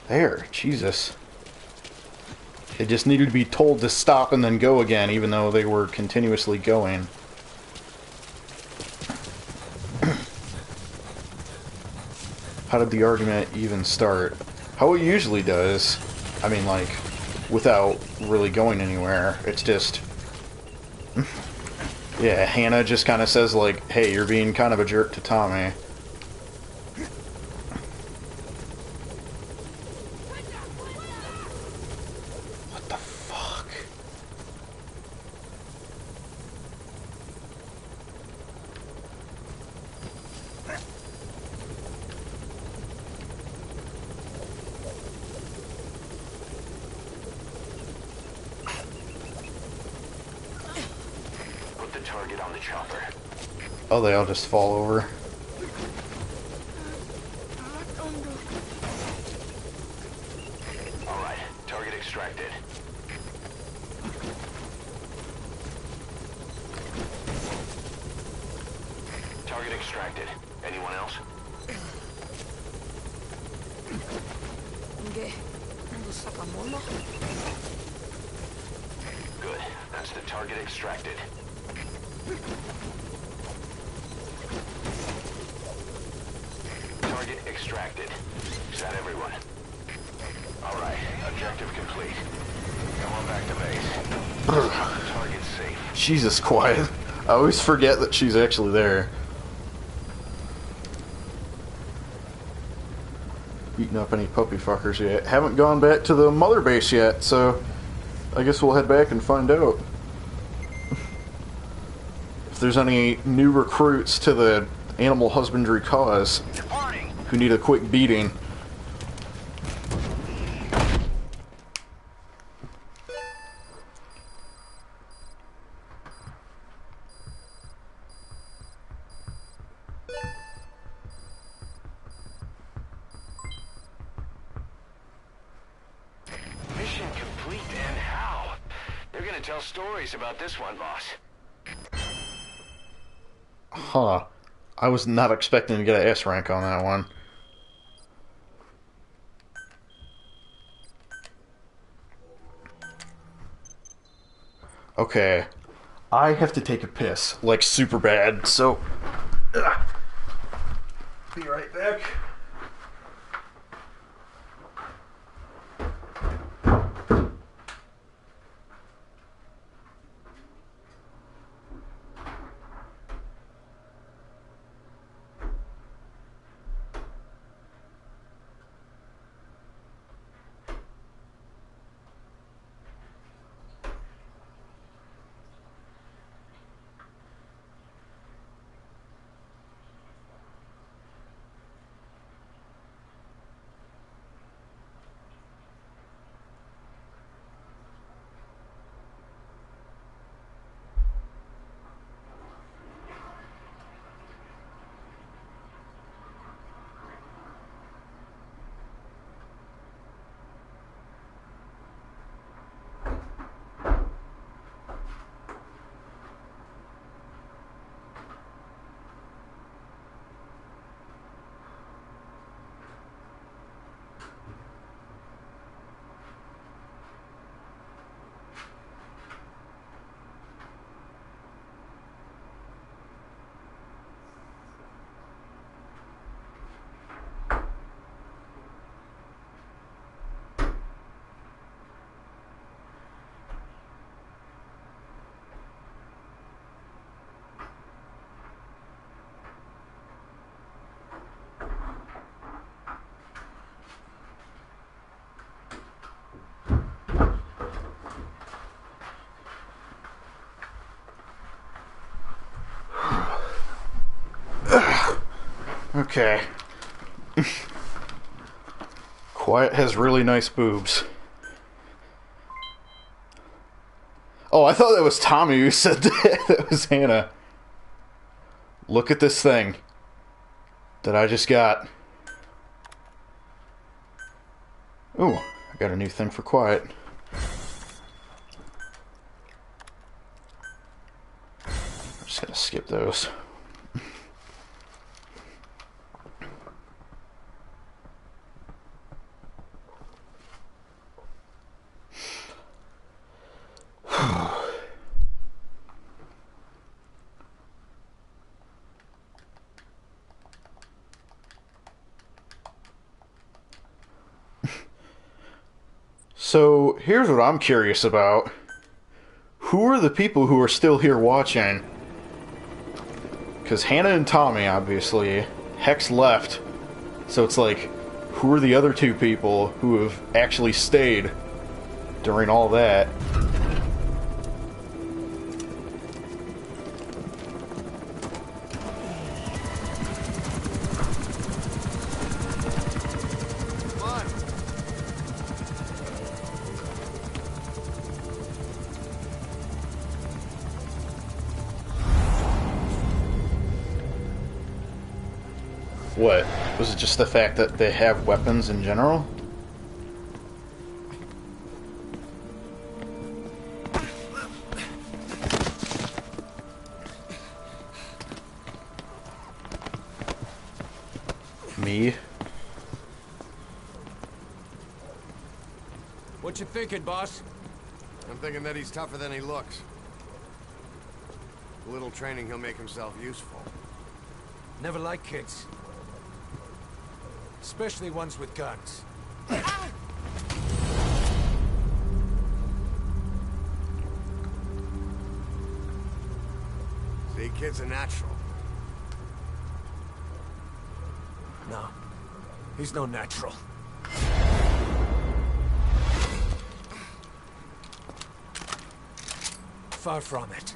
There, Jesus. They just needed to be told to stop and then go again, even though they were continuously going. How did the argument even start? How it usually does. I mean, like, without really going anywhere. It's just... yeah, Hannah just kind of says, like, hey, you're being kind of a jerk to Tommy. What the fuck? Put the target on the chopper. Oh, they all just fall over. Alright, target extracted. Target extracted. Anyone else? Good. That's the target extracted. Target extracted. Is that everyone? Alright, objective complete. Come on back to base. Target safe. Jesus, quiet. I always forget that she's actually there. Beating up any puppy fuckers yet. Haven't gone back to the mother base yet, so I guess we'll head back and find out. If there's any new recruits to the animal husbandry cause who need a quick beating. Mission complete, and how? They're gonna tell stories about this one, boss. Huh. I was not expecting to get an S rank on that one. Okay. I have to take a piss. Like, super bad, so... Be right back. Okay. Quiet has really nice boobs. Oh, I thought that was Tommy who said that. That was Hannah. Look at this thing that I just got. Ooh, I got a new thing for Quiet. I'm just gonna skip those. So, here's what I'm curious about. Who are the people who are still here watching? Because Hannah and Tommy, obviously. Hex left. So it's like, who are the other two people who have actually stayed during all that? What? Was it just the fact that they have weapons in general? Me? What you thinking, boss? I'm thinking that he's tougher than he looks. A little training, he'll make himself useful. Never liked kids. Especially ones with guns. See, kid's a natural. No. He's no natural. Far from it.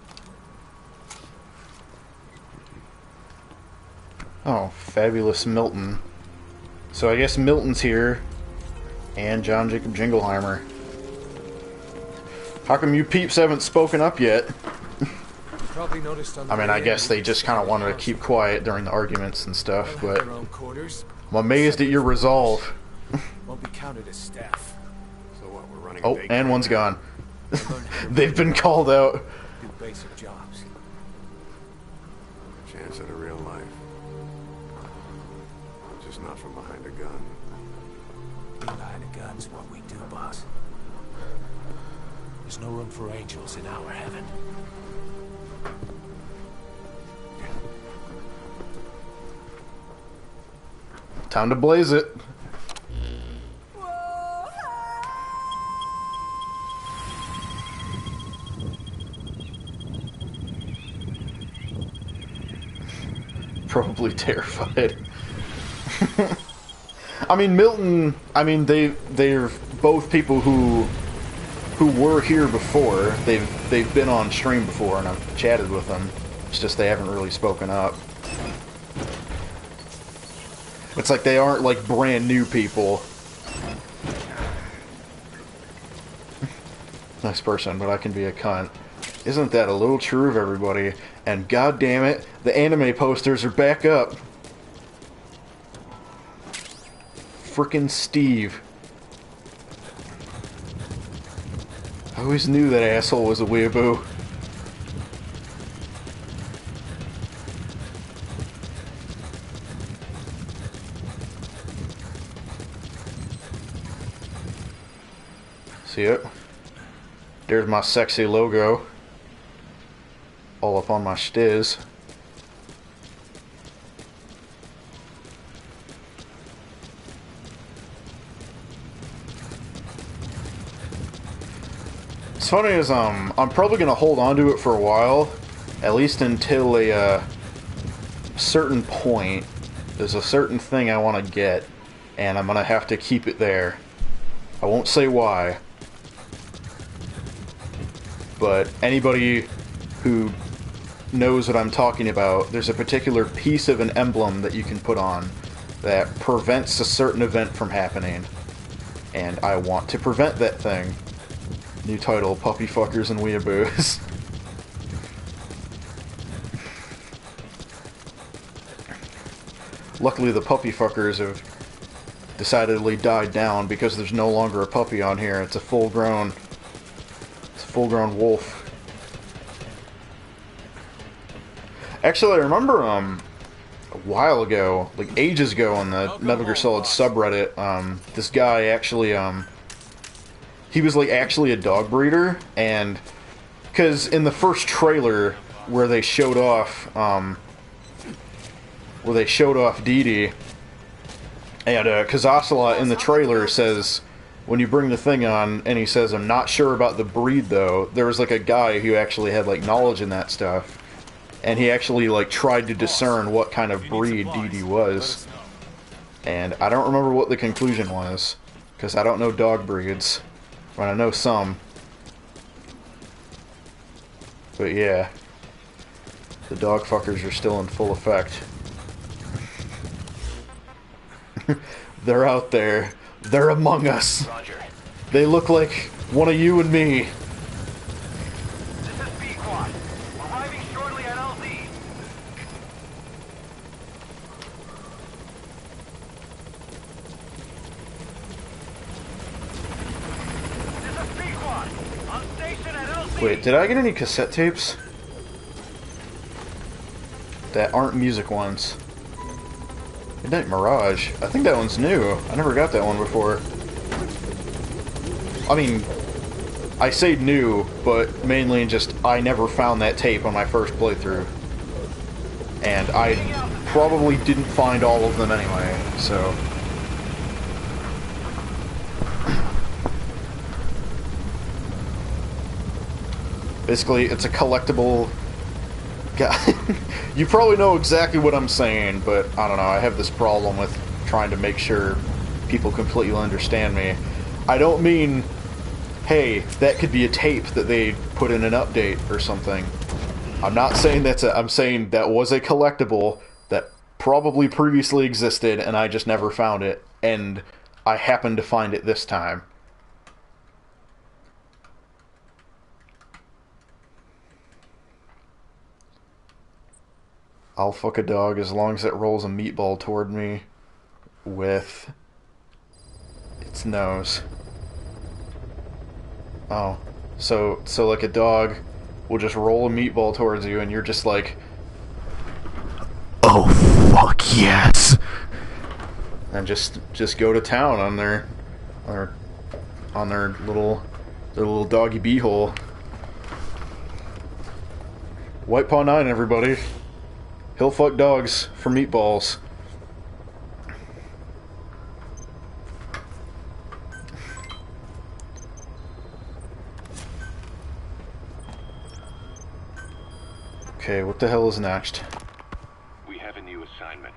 Oh, fabulous Milton. So I guess Milton's here, and John Jacob Jingleheimer. How come you peeps haven't spoken up yet? Probably noticed on I mean, I guess they just kind of wanted to keep quiet during the arguments and stuff, but their own quarters. I'm amazed at your resolve. Won't be counted as staff. So what, we're running a Oh, daycare and one's now? gone. They've been called out. Do basic jobs. Chance at a real life. Just not from behind a gun. Behind a gun's what we do, boss. There's no room for angels in our heaven. Time to blaze it. Probably terrified. I mean, Milton, I mean, they're both people who were here before. They've been on stream before, and I've chatted with them. It's just they haven't really spoken up. It's like they aren't like brand new people. Nice person, but I can be a cunt. Isn't that a little true of everybody? And god damn it, the anime posters are back up. Frickin' Steve. I always knew that asshole was a weeaboo. See it? There's my sexy logo. All up on my stiz. What's funny is I'm probably gonna hold on to it for a while, at least until a certain point. There's a certain thing I want to get, and I'm gonna have to keep it there. I won't say why, but anybody who knows what I'm talking about, there's a particular piece of an emblem that you can put on that prevents a certain event from happening. And I want to prevent that thing. New title, Puppy Fuckers and Weeaboos. Luckily the puppy fuckers have decidedly died down because there's no longer a puppy on here. It's a full-grown wolf. Actually, I remember a while ago, like ages ago on the Metal Gear Solid subreddit, this guy actually, he was like actually a dog breeder, and because in the first trailer where they showed off Dee Dee, and Kazasala in the trailer says, when you bring the thing on, and he says, I'm not sure about the breed though, there was like a guy who actually had like knowledge in that stuff, and he actually like tried to discern what kind of breed Dee Dee was. And I don't remember what the conclusion was, because I don't know dog breeds, but I know some. But yeah, the dog fuckers are still in full effect. They're out there. They're among us. Roger. They look like one of you and me. This is B-Quad. Arriving shortly at LZ. This is B-Quad. On station at LZ. Wait, did I get any cassette tapes? That aren't music ones. Midnight Mirage. I think that one's new. I never got that one before. I mean, I say new, but mainly just I never found that tape on my first playthrough. And I probably didn't find all of them anyway, so... Basically, it's a collectible... You probably know exactly what I'm saying, but I don't know, I have this problem with trying to make sure people completely understand me. I don't mean, hey, that could be a tape that they put in an update or something. I'm not saying I'm saying that was a collectible that probably previously existed and I just never found it, and I happened to find it this time. I'll fuck a dog as long as it rolls a meatball toward me with its nose. Oh. So like a dog will just roll a meatball towards you and you're just like, oh fuck yes! And just go to town on their little doggy beehole. White Paw 9, everybody. He'll fuck dogs for meatballs. Okay, what the hell is next? We have a new assignment.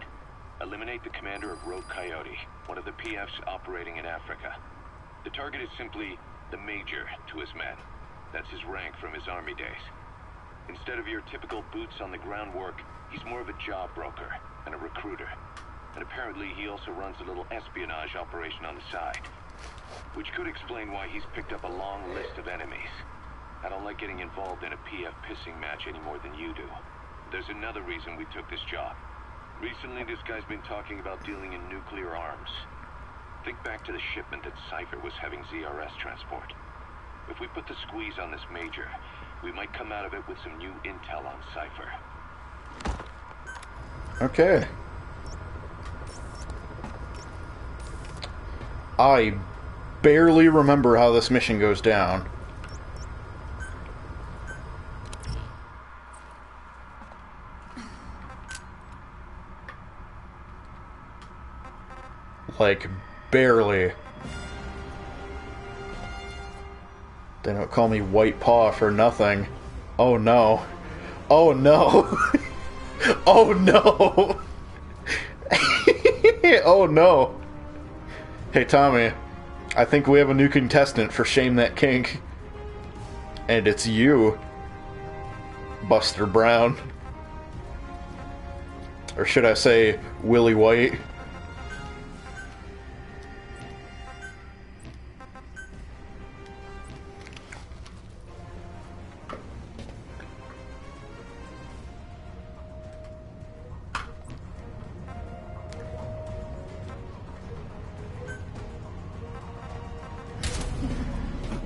Eliminate the commander of Rogue Coyote, one of the PFs operating in Africa. The target is simply the Major to his men. That's his rank from his army days. Instead of your typical boots on the ground work, he's more of a job broker and a recruiter. And apparently he also runs a little espionage operation on the side. Which could explain why he's picked up a long list of enemies. I don't like getting involved in a PF pissing match any more than you do. There's another reason we took this job. Recently this guy's been talking about dealing in nuclear arms. Think back to the shipment that Cypher was having ZRS transport. If we put the squeeze on this Major, we might come out of it with some new intel on Cypher. Okay. I barely remember how this mission goes down. Like, barely. They don't call me White Paw for nothing. Oh no. Oh no. Oh no. Oh no. Hey Tommy, I think we have a new contestant for Shame That Kink. And it's you. Buster Brown. Or should I say, Willie White?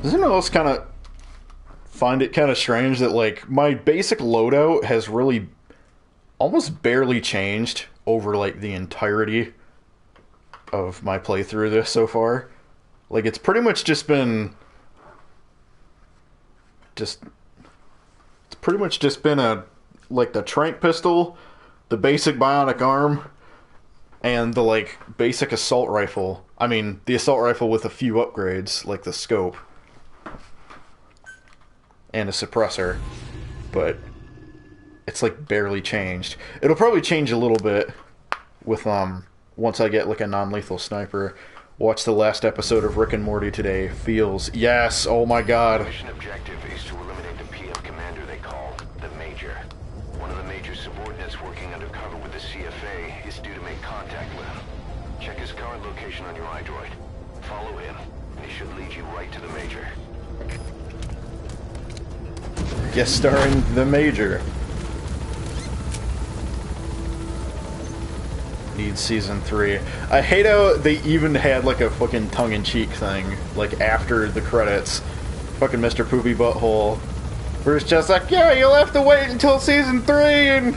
Does anyone else kind of find it kind of strange that, like, my basic loadout has really almost barely changed over, like, the entirety of my playthrough of this so far? Like, it's pretty much just been... It's pretty much just been a... Like, the tranq pistol, the basic bionic arm, and the, like, basic assault rifle. I mean, the assault rifle with a few upgrades, like the scope. And a suppressor, but it's like barely changed. It'll probably change a little bit with once I get like a non-lethal sniper. Watch the last episode of Rick and Morty today. Feels yes. Oh my god. Mission objective is to eliminate the PF commander they call the Major. One of the Major's subordinates working undercover with the CFA is due to make contact with him. Check his current location on your iDroid. Follow him, and he should lead you right to the Major. Guest starring the Major. Need season 3. I hate how they even had like a fucking tongue-in-cheek thing, like after the credits. Fucking Mr. Poopy Butthole. Where it's just like, yeah, you'll have to wait until season 3 in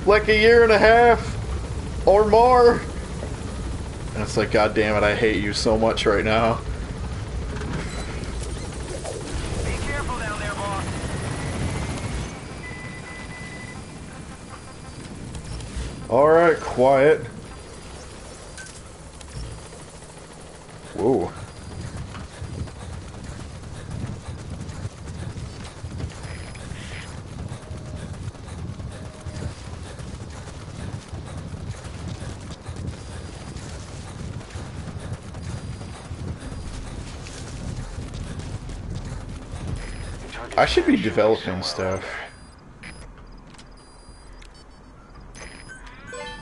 like a year and a half or more. And it's like, god damn it, I hate you so much right now. Alright, quiet. Whoa. I should be developing stuff.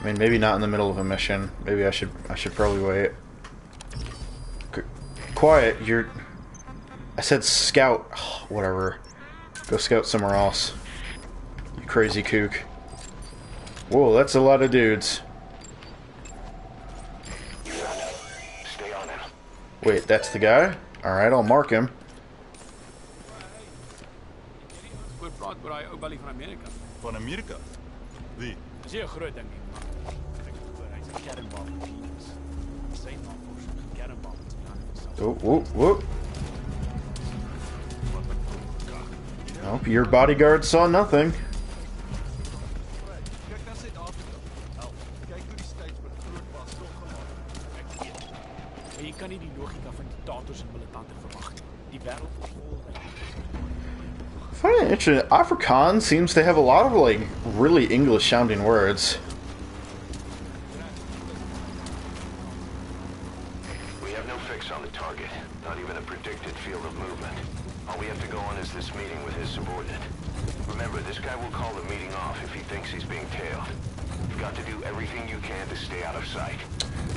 I mean, maybe not in the middle of a mission. Maybe I should probably wait. Quiet, you're... I said scout. Oh, whatever. Go scout somewhere else. You crazy kook. Whoa, that's a lot of dudes. Stay on him. Wait, that's the guy? Alright, I'll mark him. Van Amerika? Wie? Zeer groot, denk ik. Hij is kernwapenpioniers. Zijn navorsing kernwapens Oh, whoa, whoa. Oh, your bodyguard saw nothing. Kijk naar Zuid-Afrika. Help. Kijk hoe die States met groot was stil gemaakt. Maar je kan niet die logica van dictators en militanten verwachten. Die wereld is vol. I find it interesting. Afrikaans seems to have a lot of like really English sounding words. We have no fix on the target, not even a predicted field of movement. All we have to go on is this meeting with his subordinate. Remember, this guy will call the meeting off if he thinks he's being tailed. You've got to do everything you can to stay out of sight.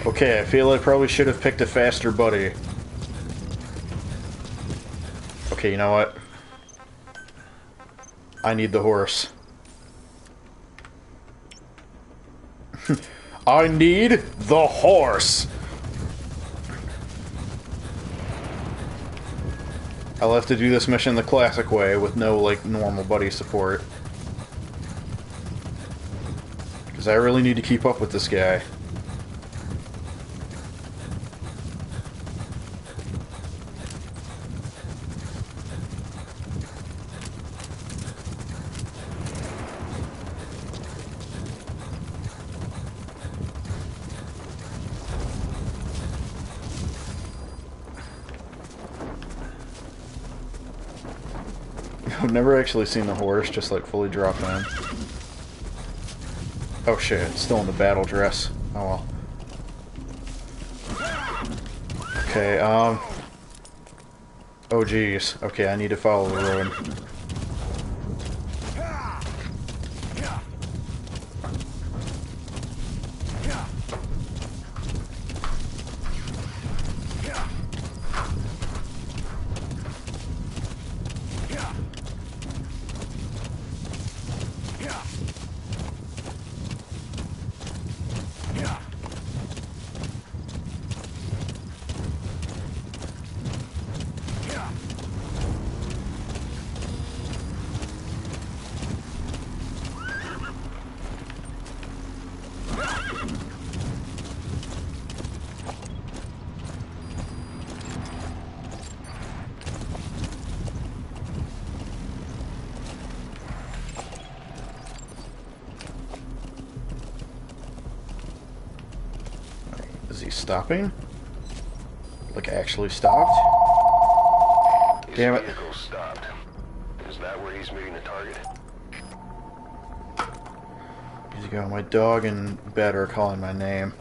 Okay, I feel I probably should have picked a faster buddy. Okay, you know what? I need the horse. I need the horse! I'll have to do this mission the classic way with no, like, normal buddy support. Because I really need to keep up with this guy. I've never actually seen the horse just like fully drop in. Oh shit, it's still in the battle dress. Oh well. Okay, oh geez. Okay, I need to follow the road. Is he stopping? Like, actually stopped? Damn it. His vehicle stopped. Is that where he's meeting the target? Need to go. My dog and bed are calling my name.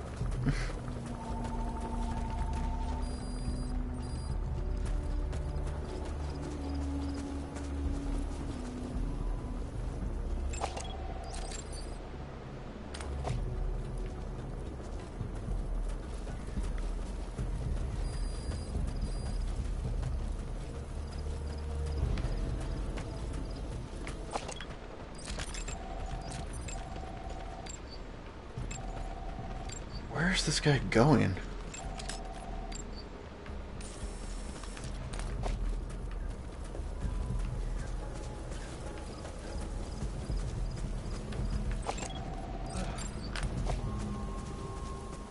Where's this guy going?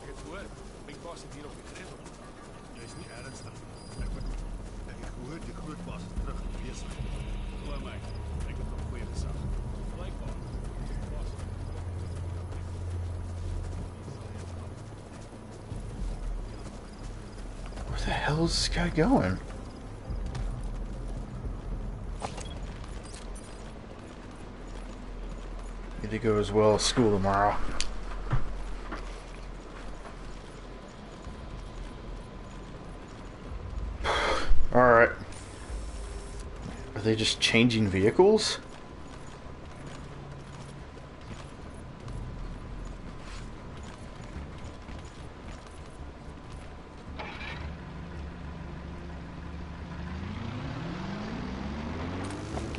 Ek het gehoor, my baas het hier op die grens. Jy's nie ernstig. Ek het gehoor die groot baas is terug besig. Glo my, ek het op goeie gesag. Blykbaar. Baas. Where the hell is this guy going? Need to go as well as school tomorrow. Alright. Are they just changing vehicles?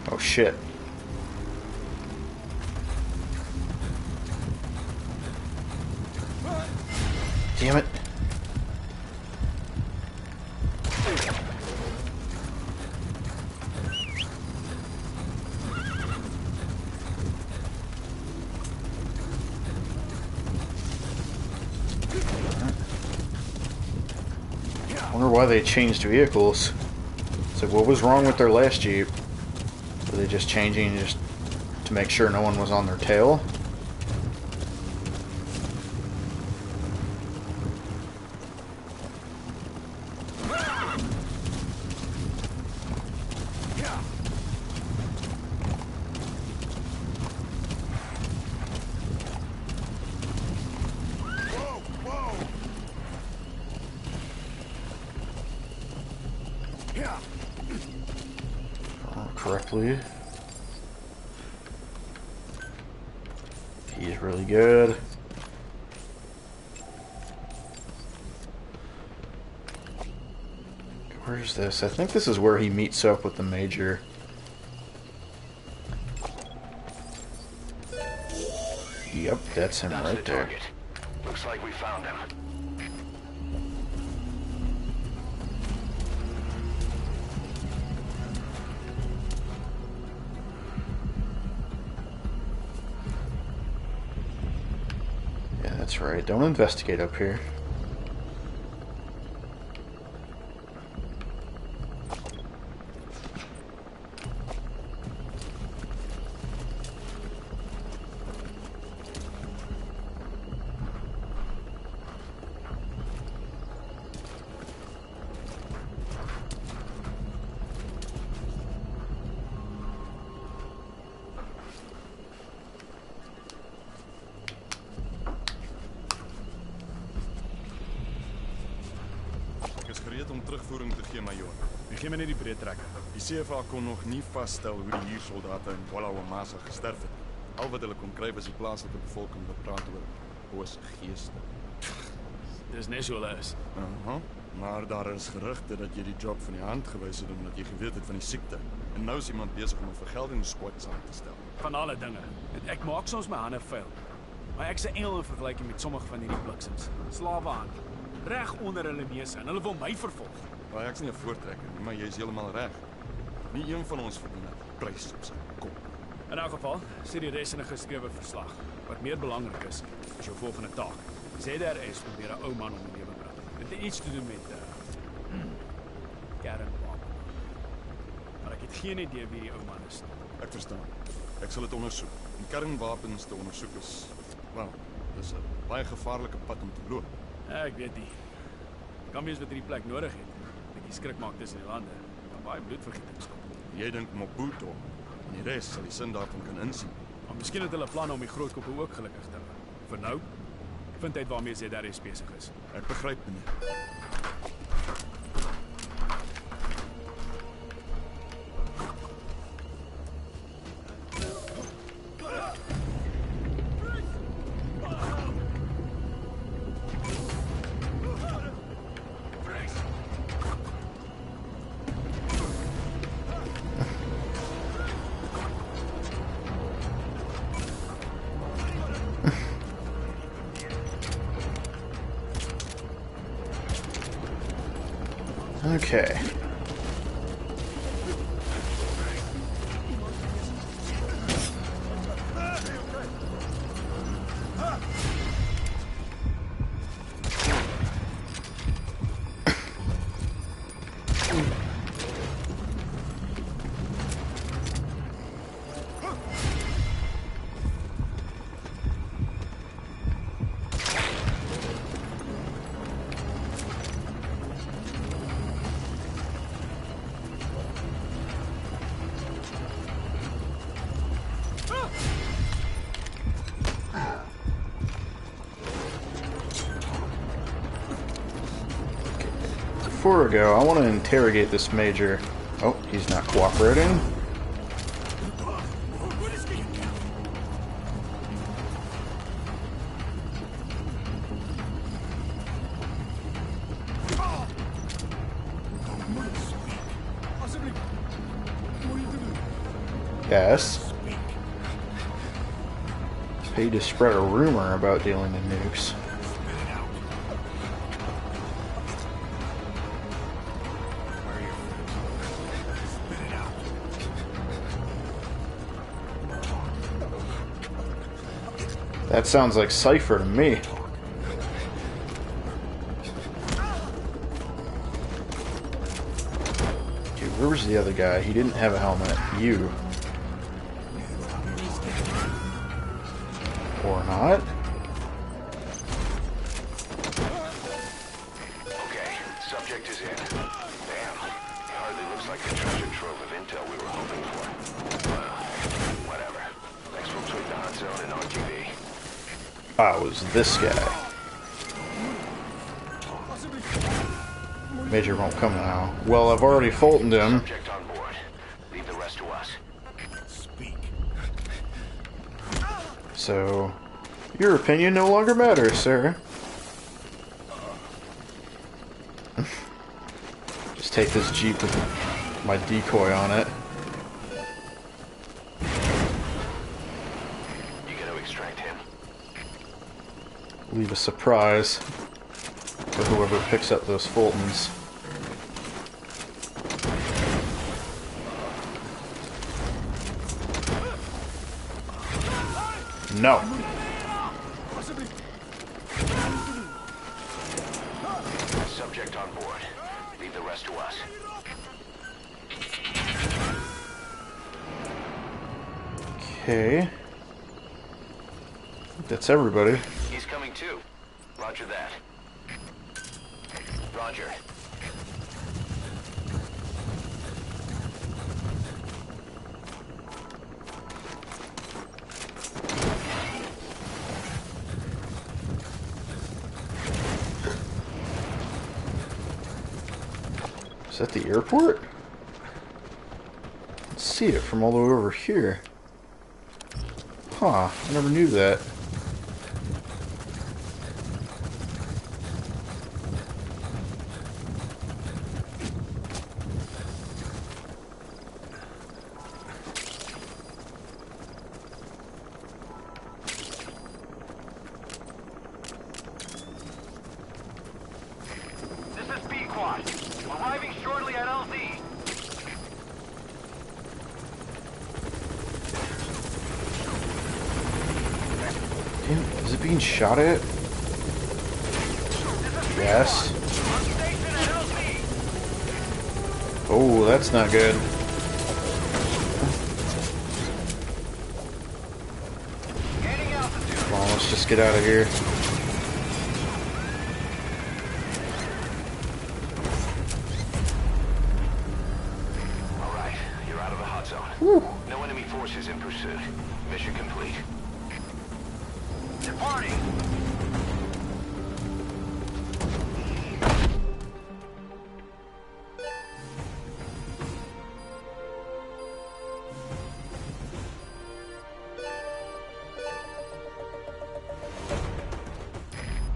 Oh shit. Damn it. I wonder why they changed vehicles. It's like, what was wrong with their last Jeep? Were they just changing just to make sure no one was on their tail? Correctly. He's really good. Where's this? I think this is where he meets up with the Major. Yep, that's him right there. Looks like we found him. Yeah, that's right. Don't investigate up here. Gereed om terugvoering te gee, majoor. U gee my net die breed trekker. Die CFA kon nog nie vasstel hoe die huursoldate in Wallawamasa gesterf het. Al wat hulle kon kry was die plaaslike bevolking wat praat oor bose geeste. Dis net so hulle is. Aha. Maar daar is gerugte dat jy die job van die hand gewys het omdat jy geweet het van die siekte. En nou is iemand besig om 'n vergeldingssquad aan te stel. Van alle dinge. Ek maak soms my hande vuil. Maar ek's 'n engel in vergelyking met sommige van hierdie bliksems. Slawe aan. Reg onder hulle neuse en hulle wil my vervolg. Maar ek's nie 'n voortrekker nie, maar jy's heeltemal reg. Nie een van ons verdien 'n prys op sy kop. In elk geval, sê die res in 'n geskrewe verslag. Wat meer belangrik is jou volgende taak. ZRS probeer 'n ou man om die lewe bring. Dit het iets te doen met kernwapen. Maar ek het geen idee wie die ou man is nie. Ek verstaan. Ek sal dit ondersoek. En kernwapens te ondersoek is, wel, dis 'n baie gevaarlike pad om te loop. Ek weet nie. Kan wees wat hierdie plek nodig het. 'n Bietjie skrik maak tussen die lande. Kan baie bloedvergieting stop. Jy dink Mobutu en die res sal die sin daarvan kan insien. Maar miskien het hulle planne om die groot koppe ook gelukkig te hou. Vir nou, vind uit waarmee sy daar besig is. Ek begryp nie. Okay. Before we go, I want to interrogate this major. Oh, he's not cooperating. Yes. Paid to spread a rumor about dealing in nukes. That sounds like Cypher to me. Dude, where was the other guy? He didn't have a helmet. You. Or not. Okay, subject is in. Damn, it hardly looks like the treasure trove of intel we were hoping for. Well, whatever. Next we'll tweak the hot zone and RTB. Ah, it was this guy. Major won't come now. Well, I've already Fultoned him. Subject on board. Leave the rest to us. So, your opinion no longer matters, sir. Just take this Jeep with my decoy on it. You gonna extract him? Leave a surprise for whoever picks up those Fultons. No. Subject on board. Leave the rest to us. Okay. That's everybody. He's coming too. Roger that. Roger. Is that the airport? Let's see it from all the way over here. Huh, I never knew that. This is B-Quad. Arriving shortly at LZ. Damn, is it being shot at? Yes. Oh, that's not good. Come on, let's just get out of here. pursuit. Mission complete. Departing!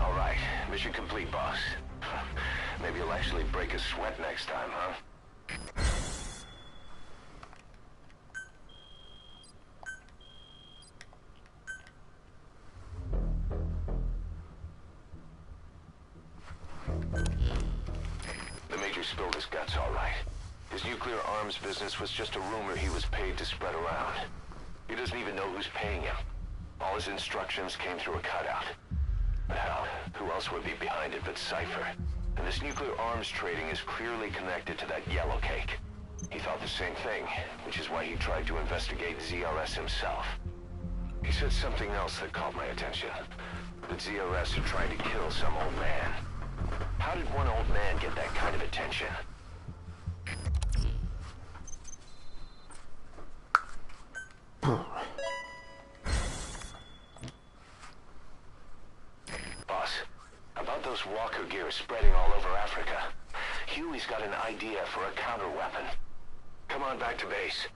All right, mission complete, boss. Maybe you'll actually break a sweat next time, huh? The Major spilled his guts, all right. His nuclear arms business was just a rumor he was paid to spread around. He doesn't even know who's paying him. All his instructions came through a cutout. But hell, who else would be behind it but Cypher? And this nuclear arms trading is clearly connected to that yellow cake. He thought the same thing, which is why he tried to investigate ZRS himself. He said something else that caught my attention. That ZRS are trying to kill some old man. How did one old man get that kind of attention? Boss, about those walker gears spreading all over Africa. Huey's got an idea for a counter-weapon. Come on back to base.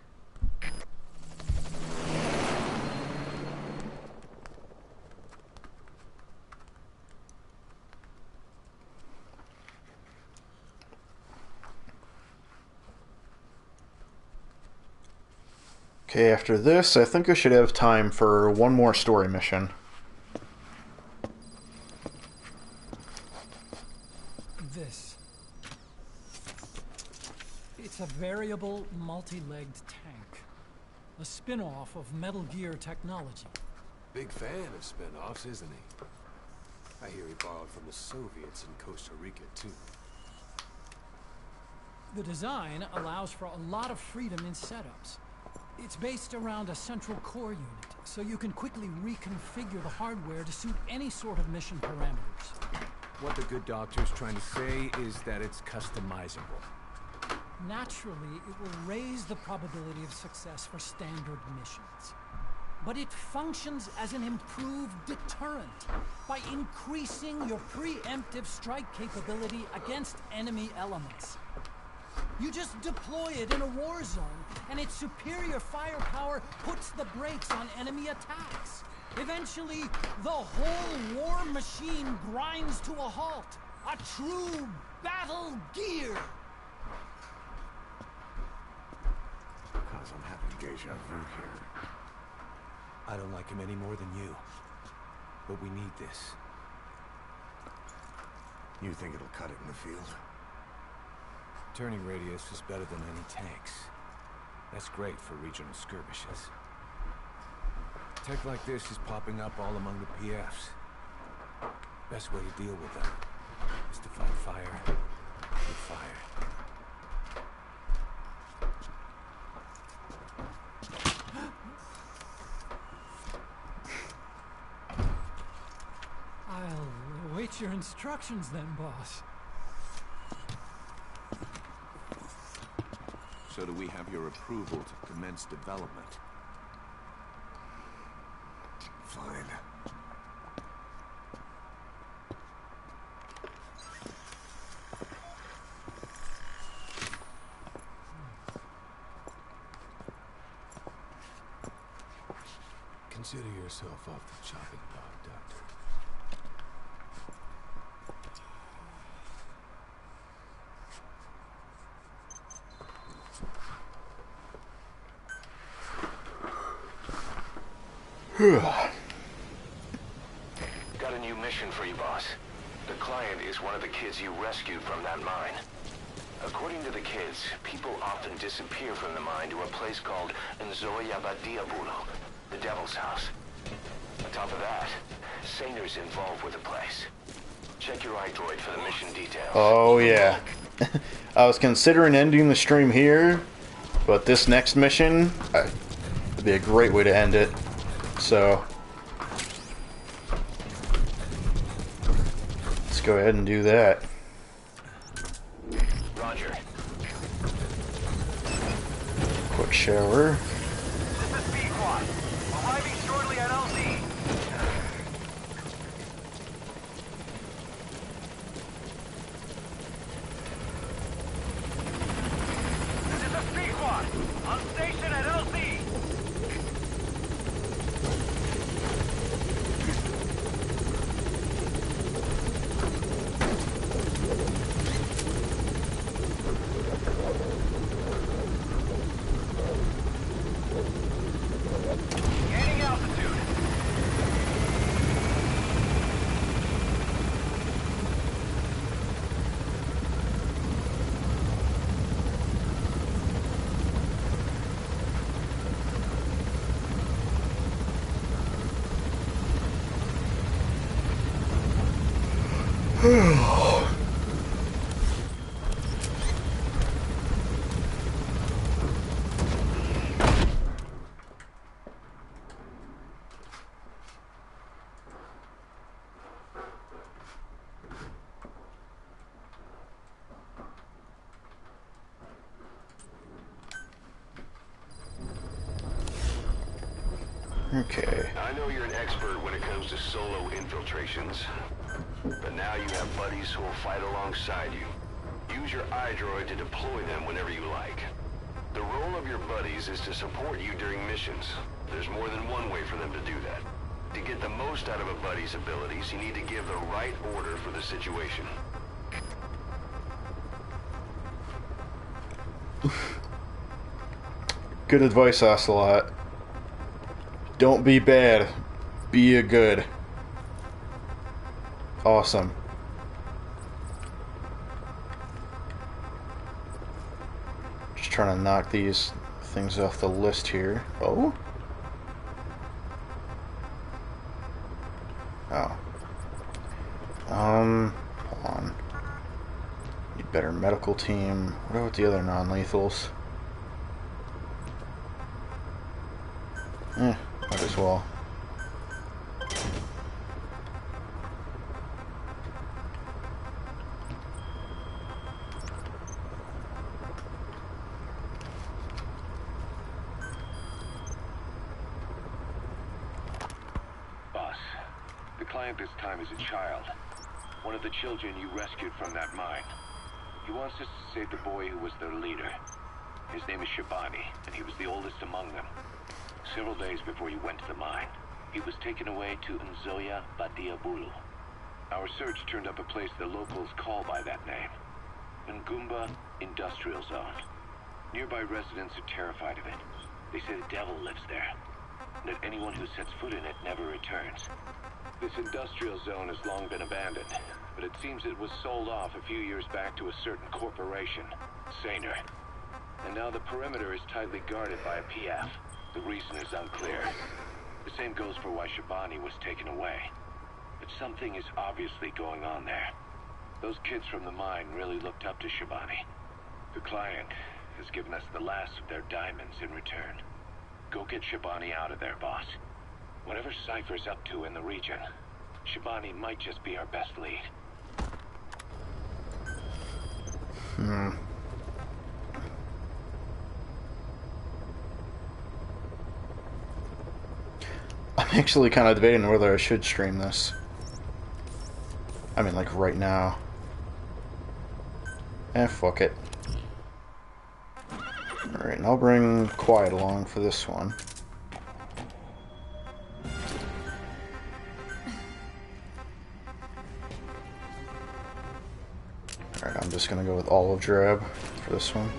Okay, after this, I think I should have time for one more story mission. This. It's a variable, multi-legged tank. A spin-off of Metal Gear technology. Big fan of spin-offs, isn't he? I hear he borrowed from the Soviets in Costa Rica, too. The design allows for a lot of freedom in setups. It's based around a central core unit, so you can quickly reconfigure the hardware to suit any sort of mission parameters. What the good doctor's trying to say is that it's customizable. Naturally, it will raise the probability of success for standard missions. But it functions as an improved deterrent by increasing your preemptive strike capability against enemy elements. You just deploy it in a war zone, and its superior firepower puts the brakes on enemy attacks. Eventually, the whole war machine grinds to a halt. A true battle gear. Because I'm having deja vu here. I don't like him any more than you. But we need this. You think it'll cut it in the field? Turning radius is better than any tanks. That's great for regional skirmishes. Tech like this is popping up all among the PFs. Best way to deal with them is to fight fire with fire. I'll await your instructions then, boss. So do we have your approval to commence development? Fine. Consider yourself off the chopping block, Doctor. Got a new mission for you, boss. The client is one of the kids you rescued from that mine. According to the kids, people often disappear from the mine to a place called Nzoya Badiabulo, the Devil's House. On top of that, Saner's involved with the place. Check your iDroid for the mission details. Oh yeah. I was considering ending the stream here, but this next mission would be a great way to end it. So let's go ahead and do that. Roger. Quick shower. This is B-Quad. Okay. I know you're an expert when it comes to solo infiltrations, but now you have buddies who will fight alongside you. Use your iDroid to deploy them whenever you like. The role of your buddies is to support you during missions. There's more than one way for them to do that. To get the most out of a buddy's abilities, you need to give the right order for the situation. Good advice, Ocelot. Don't be bad. Be a good. Awesome. Just trying to knock these things off the list here. Oh? Oh. Hold on. Need better medical team. What about the other non-lethals? Might as well. Boss, the client this time is a child. One of the children you rescued from that mine. He wants us to save the boy who was their leader. His name is Shabani, and he was the oldest among them. Several days before you went to the mine, he was taken away to Nzoia Badia Bulu. Our search turned up a place the locals call by that name. Ngumba Industrial Zone. Nearby residents are terrified of it. They say the devil lives there, and that anyone who sets foot in it never returns. This industrial zone has long been abandoned, but it seems it was sold off a few years back to a certain corporation, Saner. And now the perimeter is tightly guarded by a PF. The reason is unclear. The same goes for why Shabani was taken away. But something is obviously going on there. Those kids from the mine really looked up to Shabani. The client has given us the last of their diamonds in return. Go get Shabani out of there, boss. Whatever Cypher's up to in the region, Shabani might just be our best lead. I'm actually kind of debating whether I should stream this. I mean, like, right now. Fuck it. Alright, and I'll bring Quiet along for this one. Alright, I'm just gonna go with Olive Drab for this one.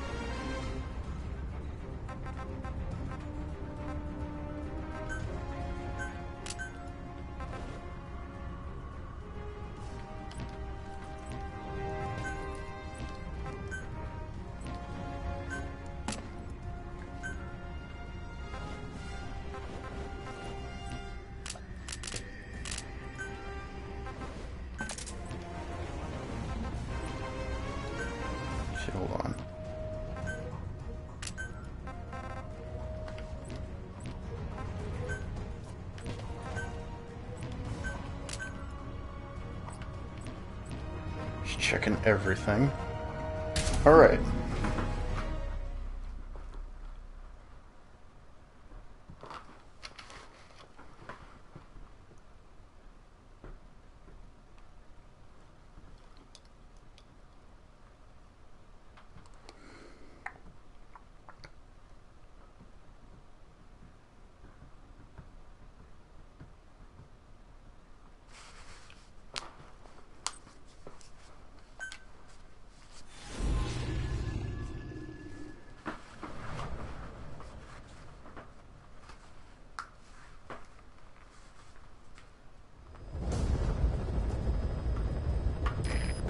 Hold on. Just checking everything. All right.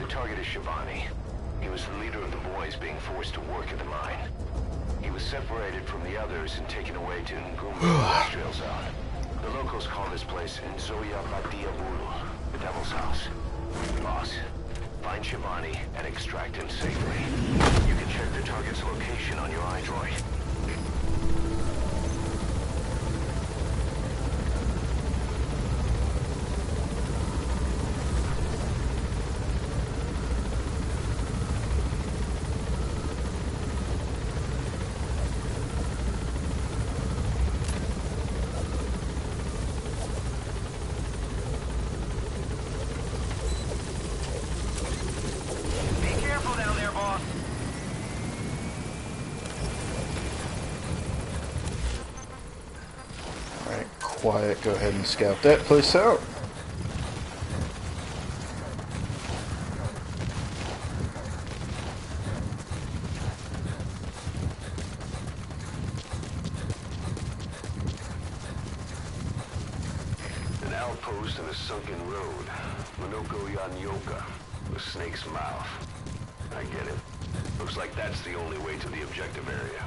Target is Shabani. He was the leader of the boys being forced to work at the mine. He was separated from the others and taken away to Ngumba Industrial Zone. The locals call this place Nzoia Badia Bulu. The Devil's House. Boss, find Shivani and extract him safely. You can check the target's location on your iDroid. Quiet, go ahead and scout that place out. An outpost in a sunken road. Monoko Yanyoka, the snake's mouth. I get it. Looks like that's the only way to the objective area.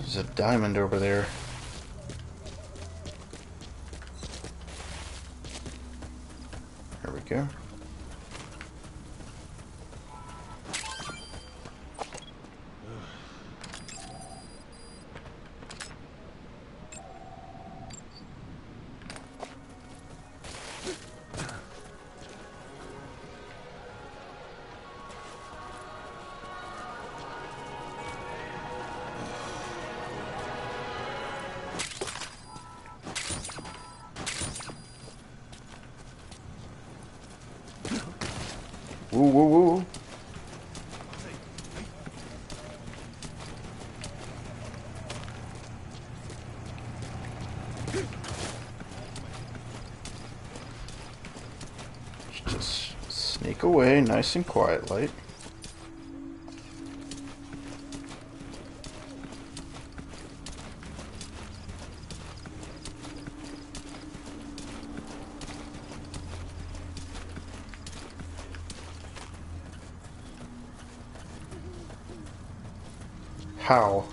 There's a diamond over there. There we go. Woo, woo, woo. Just sneak away nice and quiet, like. How?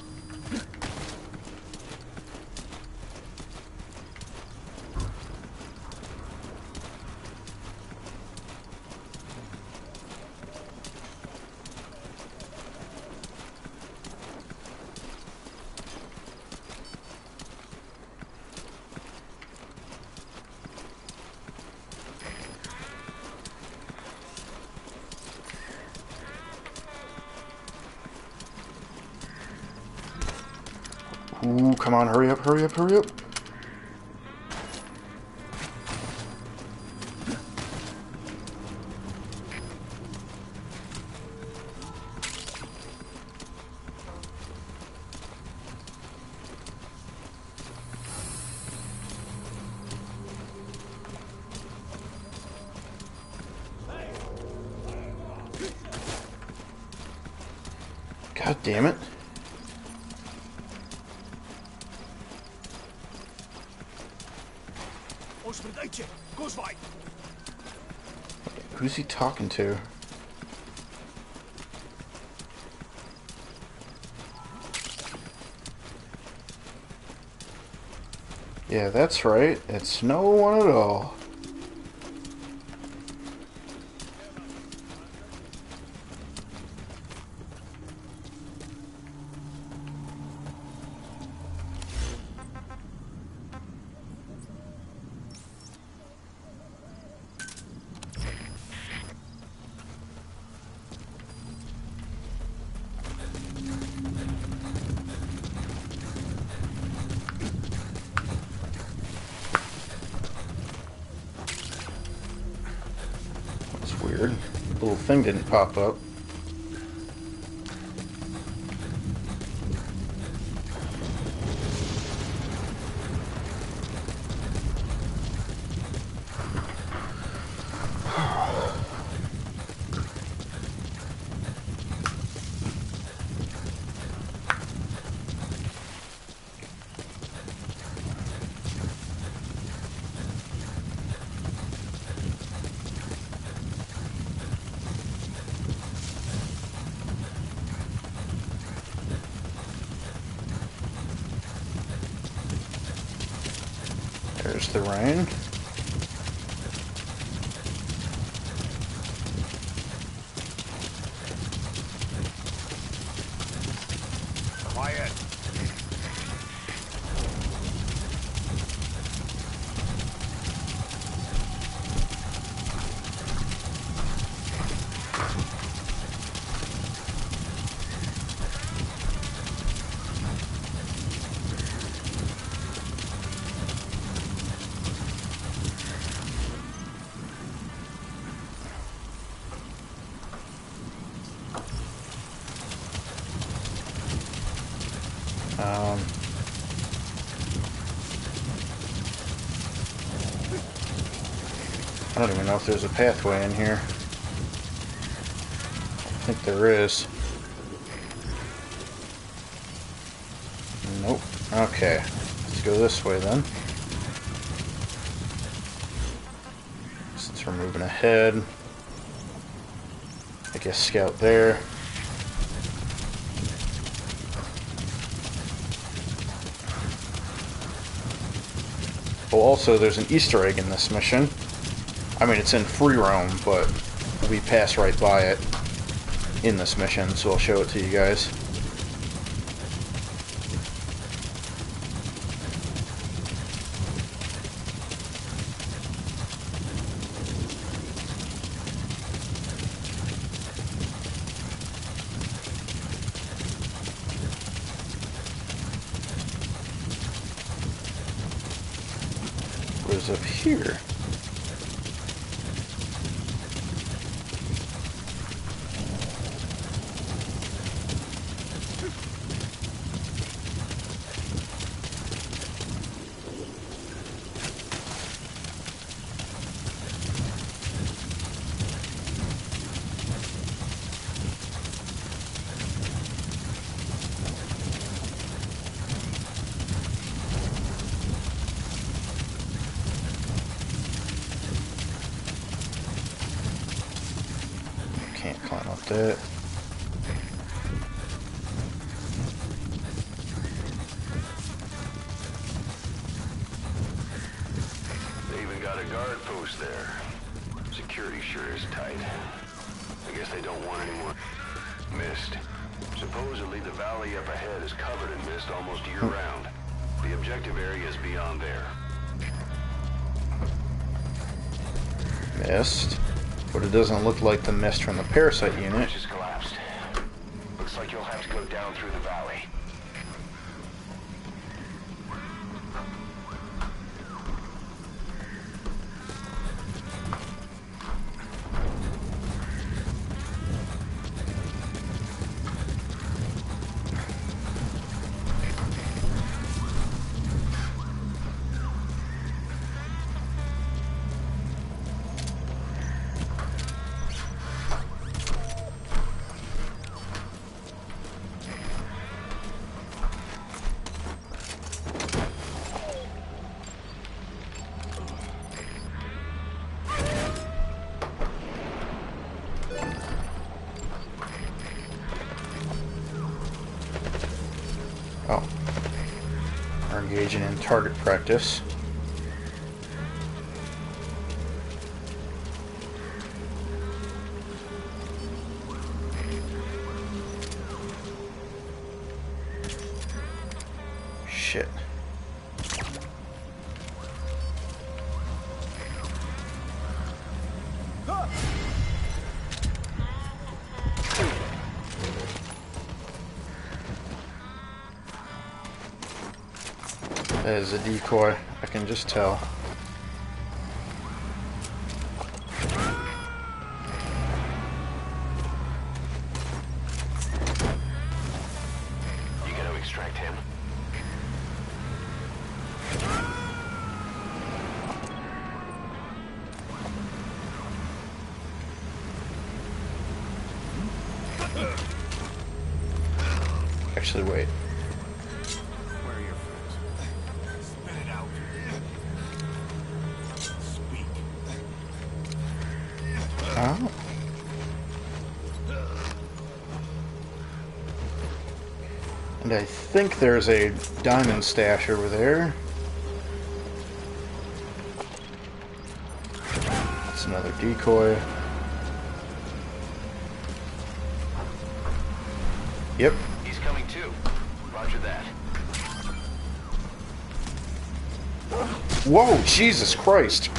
Ooh, come on, hurry up, hurry up, hurry up. God damn it. Who's he talking to? Yeah, that's right. It's no one at all. Weird. The little thing didn't pop up. the rain. Quiet. I don't even know if there's a pathway in here. I think there is. Nope. Okay. Let's go this way then. Since we're moving ahead. I guess scout there. Oh, also there's an Easter egg in this mission. I mean, it's in free roam, but we pass right by it in this mission, so I'll show it to you guys. What is up here? Can't climb up that. They even got a guard post there. Security sure is tight. I guess they don't want any more mist. Supposedly the valley up ahead is covered in mist almost year-round. The objective area is beyond there. Mist. But it doesn't look like the mist from the parasite unit. Bridge has collapsed. Looks like you'll have to go down through the valley. Oh. We're engaging in target practice. Shit. That is a decoy, I can just tell. You gotta extract him. Actually, wait. Where are your friends? Spit it out. Speak. Oh. And I think there's a diamond stash over there. Another decoy. Yep. He's coming too. Roger that. Whoa, Jesus Christ.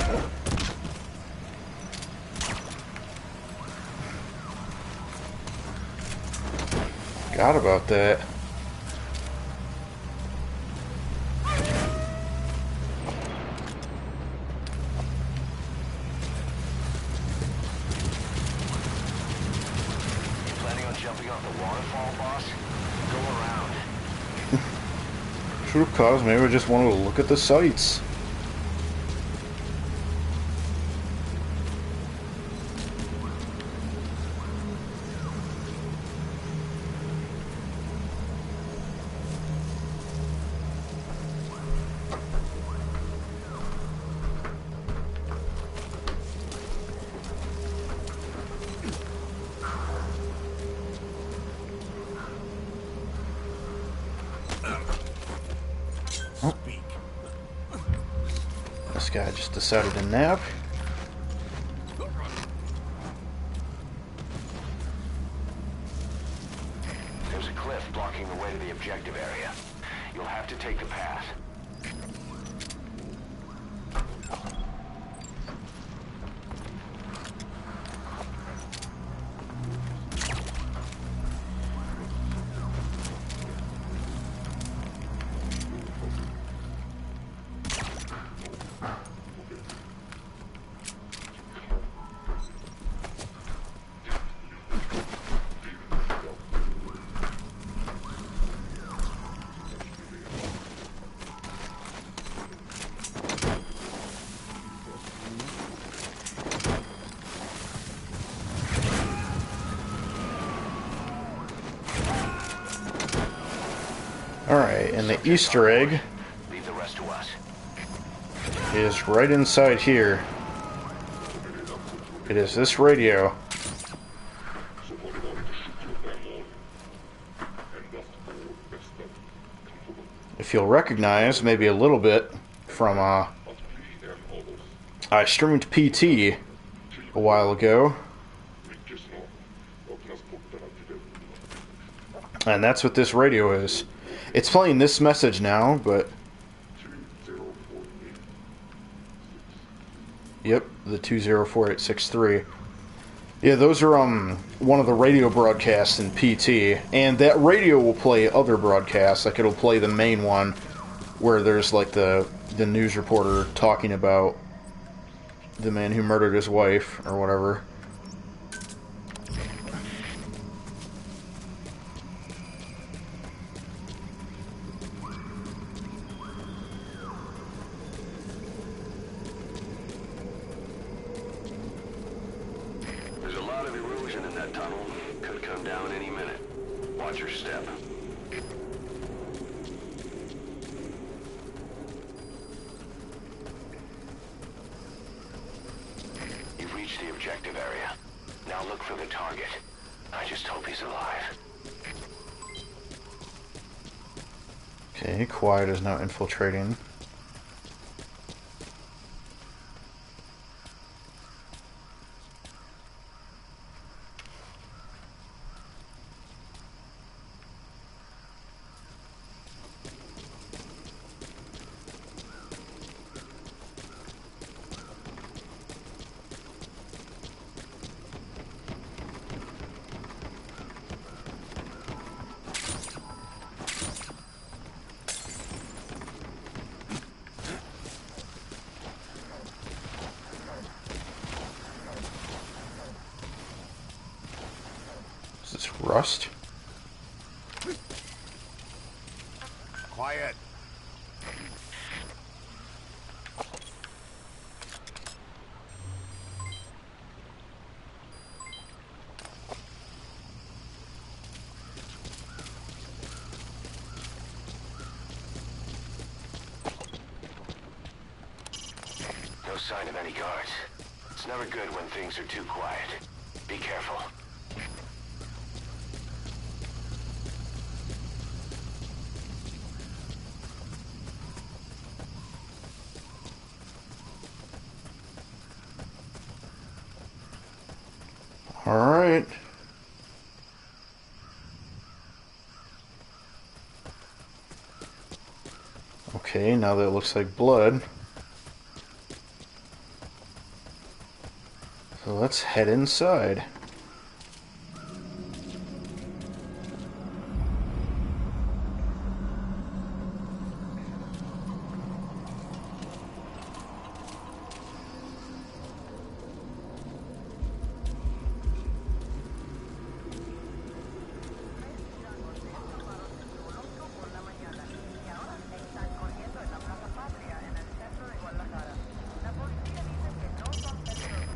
Forgot about that. Planning on jumping off the waterfall, boss? Go around. True cause, maybe I just wanted to look at the sights. This guy just decided to nap. There's a cliff blocking the way to the objective area. You'll have to take the path. Alright, and the Easter egg Leave the rest to us. is right inside here. It is this radio. If you'll recognize, maybe a little bit, from, I streamed PT a while ago. And that's what this radio is. It's playing this message now, but... Yep, the 204863. Yeah, those are one of the radio broadcasts in PT, and that radio will play other broadcasts. Like, it'll play the main one where there's like the news reporter talking about the man who murdered his wife or whatever. There's a lot of erosion in that tunnel. Could come down any minute. Watch your step. You've reached the objective area. Now look for the target. I just hope he's alive. Okay, Quiet is now infiltrating. Is this rust? Quiet. No sign of any guards. It's never good when things are too quiet. Be careful. Alright. Okay, now that looks like blood. So let's head inside.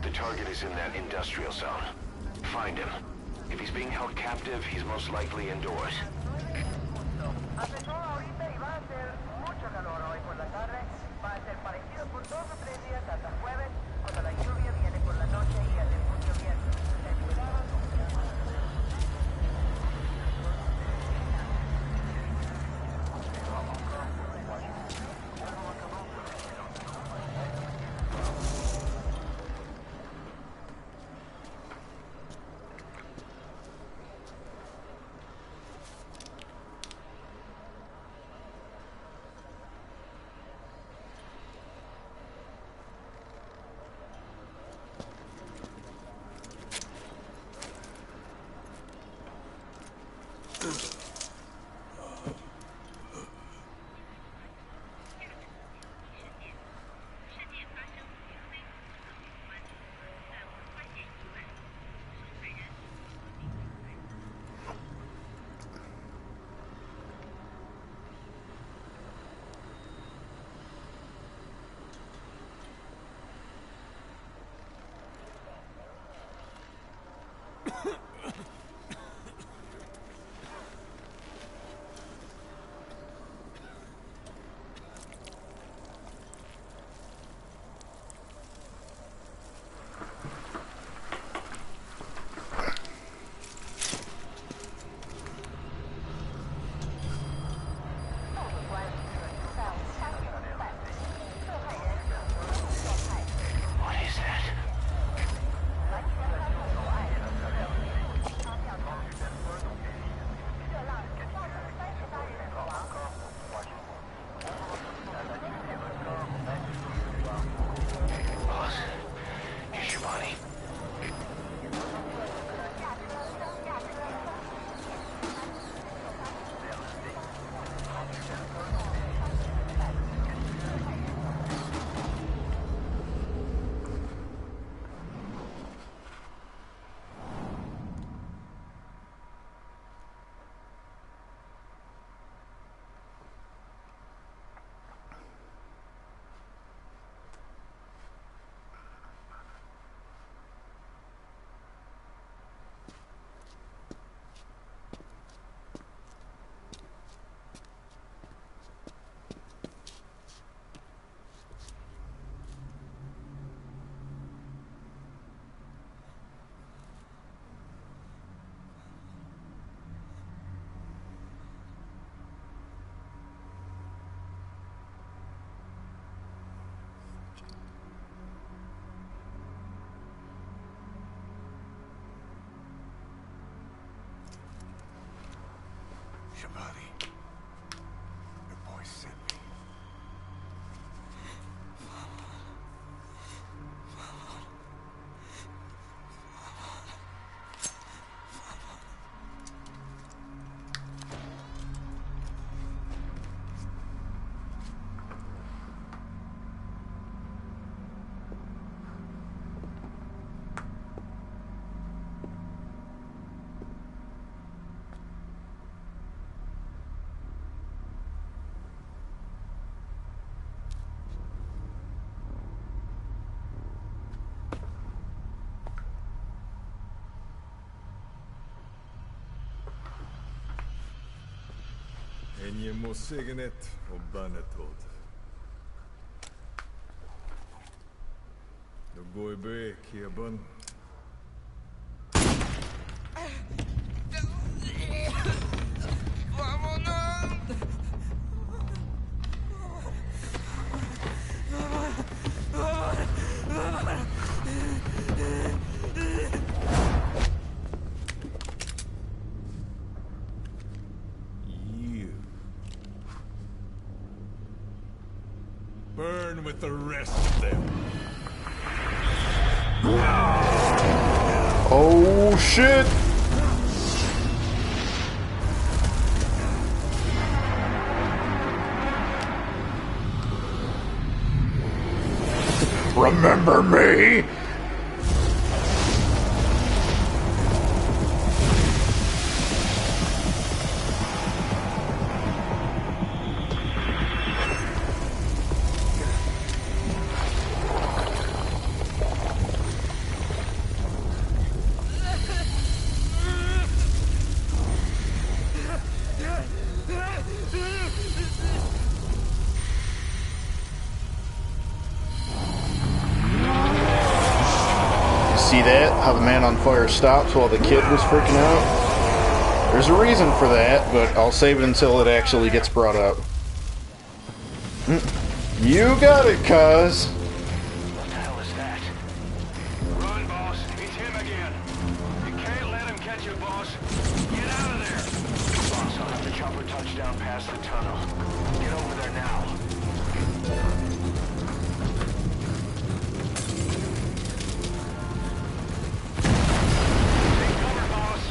The target is in that industrial zone. Find him. If he's being held captive, he's most likely indoors. Shabani. The boy sent me. En je moet zeggen het op bijna dood. De boy break hier, bun. burn with the rest of them. Oh shit! Remember me? See that? How the man on fire stops while the kid was freaking out? There's a reason for that, but I'll save it until it actually gets brought up. You got it, cuz. What the hell is that? Run, boss. It's him again. You can't let him catch you, boss. Get out of there. Boss, I'll have the chopper touchdown past the tunnel. Get over there now. Take cover, boss.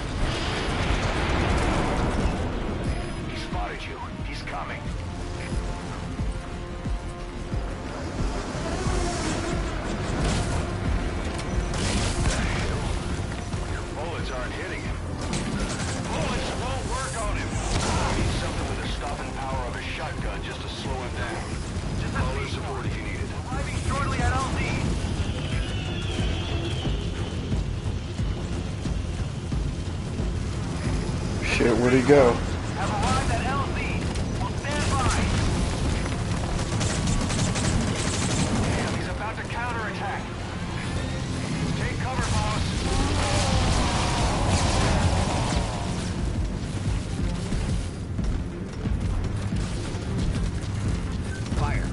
He spotted you. He's coming. Bullets aren't hitting him. Bullets won't work on him. He needs something with the stopping power of a shotgun just to slow him down. Just call in support if you need it. Arriving shortly at LZ. Shit, where'd he go? Have arrived at LZ. We'll stand by. Damn, he's about to counterattack. Take cover, boss. Fire.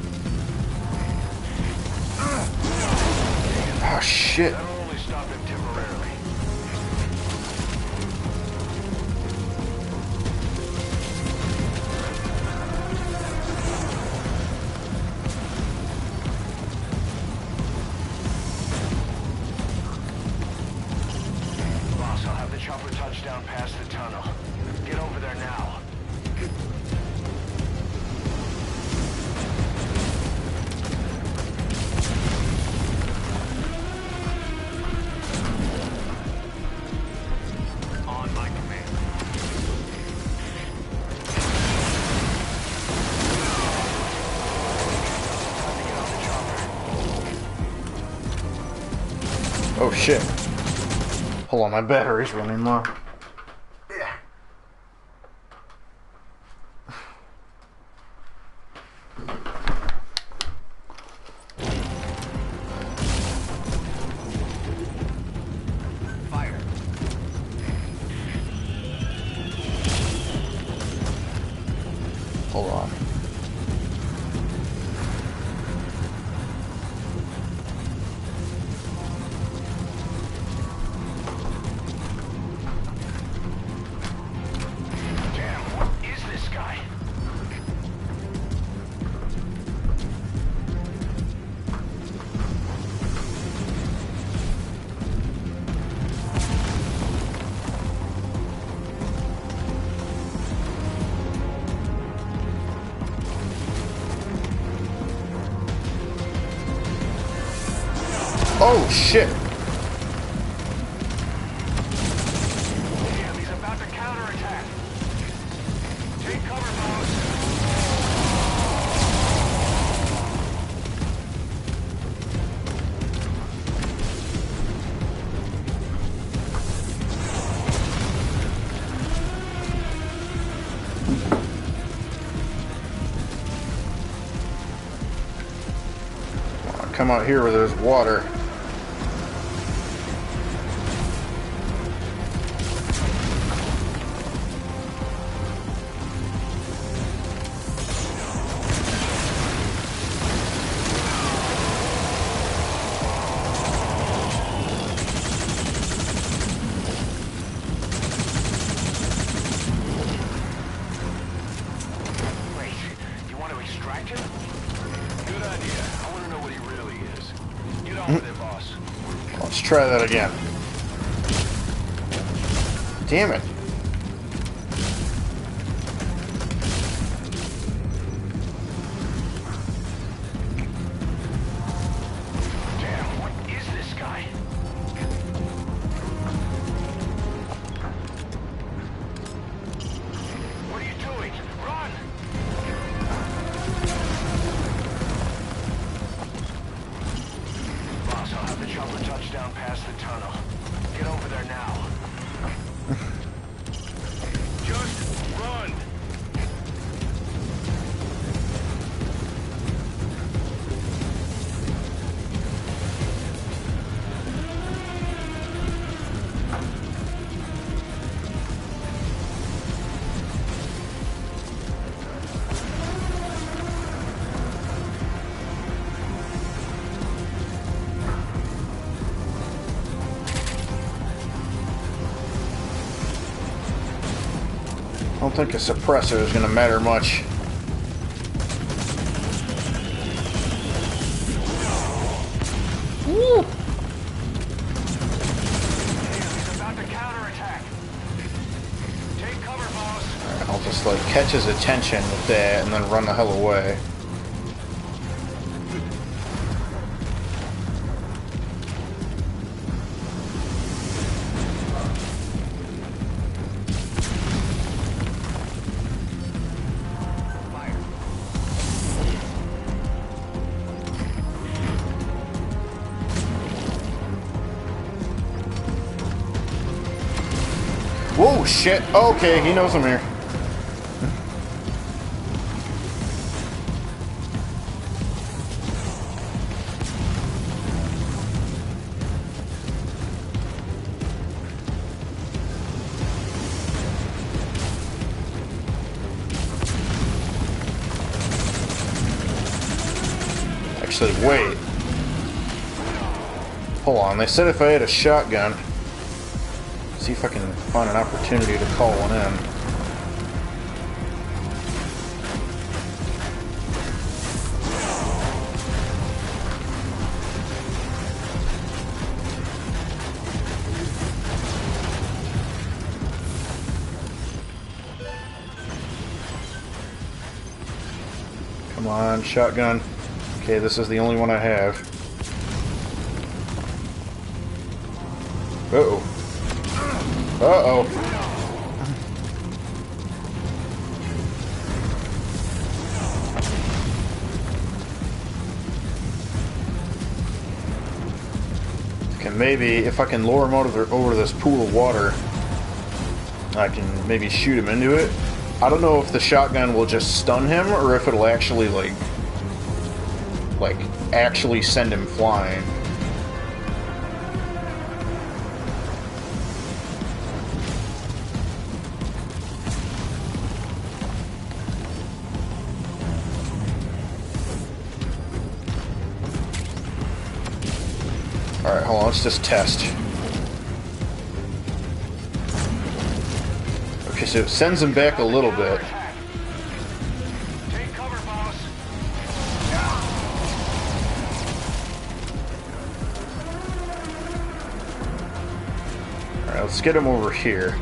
Oh shit. That'll only stop him temporarily. Boss, I'll have the chopper touchdown past the tunnel. Get over there now. On my command. Time to get on the chopper. Oh shit. Hold on, my battery's running low. Fire. Hold on. Damn, what is this guy? Oh shit. Damn, he's about to counterattack. Take cover, boss. Come out here where there's water. Wait, you want to extract him? Good idea. try that again. Damn it. Damn, what is this guy? What are you doing? Run! Boss, I'll have the chopper touchdown past the tunnel. Get over there now. Just run! I don't think a suppressor is going to matter much. Woo! He's about to counterattack. Take cover, boss. Alright, I'll just like catch his attention with that and then run the hell away. Whoa, shit. Okay, he knows I'm here. Actually, wait. Hold on, they said if I had a shotgun... See if I can find an opportunity to call one in. Come on, shotgun. Okay, this is the only one I have. Uh-oh. Uh-oh. Okay, maybe if I can lure him over this pool of water, I can maybe shoot him into it. I don't know if the shotgun will just stun him or if it'll actually like actually send him flying. Alright, hold on, let's just test. Okay, so it sends him back a little bit. Take cover, boss. Alright, let's get him over here.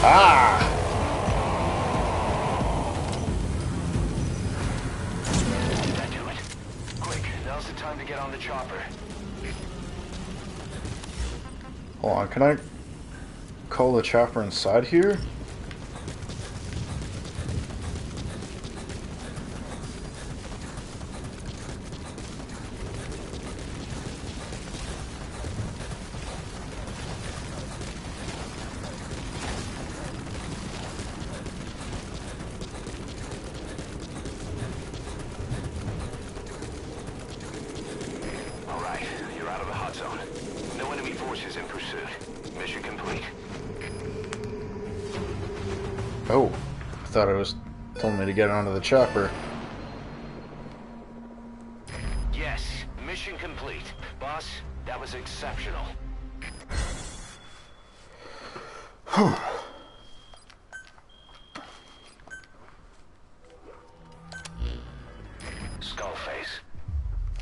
Ah! Did that do it? Quick, now's the time to get on the chopper. Hold on, can I call the chopper inside here? Alright, you're out of the hot zone. No enemy forces in pursuit. Mission complete. Oh, I thought it was telling me to get onto the chopper. Yes, mission complete. Boss, that was exceptional. Skullface.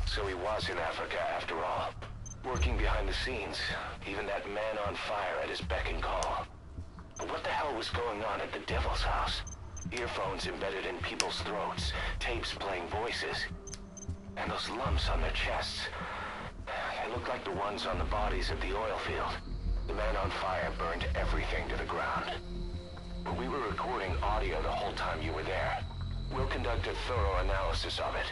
So he was in Africa after all. Working behind the scenes. Even that man on fire at his beck and call. But what the hell was going on at the Devil's House? Earphones embedded in people's throats. Tapes playing voices. And those lumps on their chests. They looked like the ones on the bodies at the oil field. The man on fire burned everything to the ground. But we were recording audio the whole time you were there. We'll conduct a thorough analysis of it.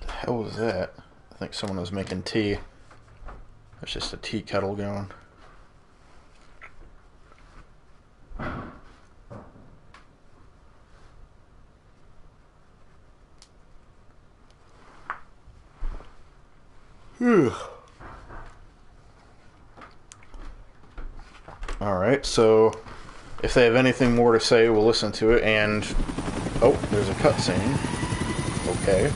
The hell was that? I think someone was making tea. There's just a tea kettle going. Alright, so if they have anything more to say, we'll listen to it. And oh, there's a cutscene. Okay.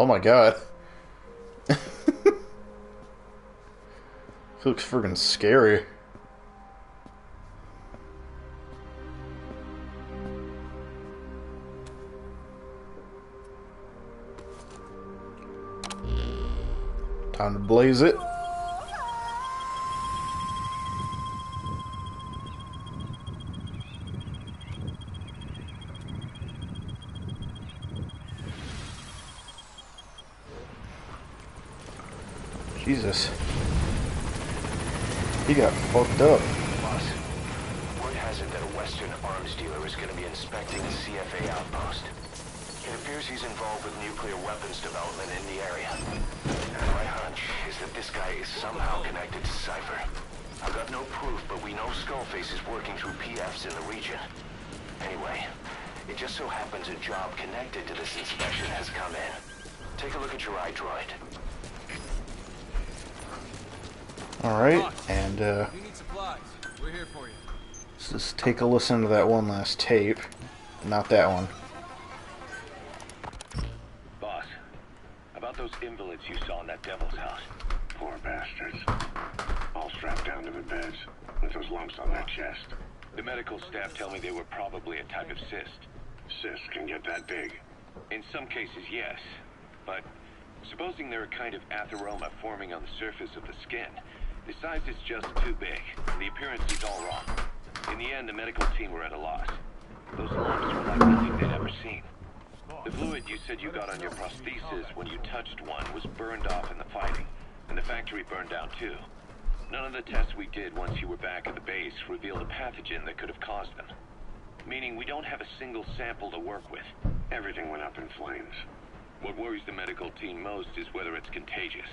Oh my god. He looks friggin' scary. Time to blaze it. Jesus. He got fucked up. Boss, word has it that a Western arms dealer is going to be inspecting a CFA outpost. It appears he's involved with nuclear weapons development in the area. And my hunch is that this guy is somehow connected to Cypher. I've got no proof, but we know Skullface is working through PFs in the region. Anyway, it just so happens a job connected to this inspection has come in. Take a look at your iDroid. Alright, and You need supplies. We're here for you. let's just take a listen to that one last tape. Not that one. Boss, about those invalids you saw in that Devil's House. Poor bastards. All strapped down to the beds, with those lumps on their chest. The medical staff tell me they were probably a type of cyst. Cysts can get that big. In some cases, yes. But supposing they're a kind of atheroma forming on the surface of the skin, the size is just too big, and the appearance is all wrong. In the end, the medical team were at a loss. Those lumps were like nothing they'd ever seen. The fluid you said you got on your prosthesis when you touched one was burned off in the fighting, and the factory burned down too. None of the tests we did once you were back at the base revealed a pathogen that could have caused them. Meaning we don't have a single sample to work with. Everything went up in flames. What worries the medical team most is whether it's contagious.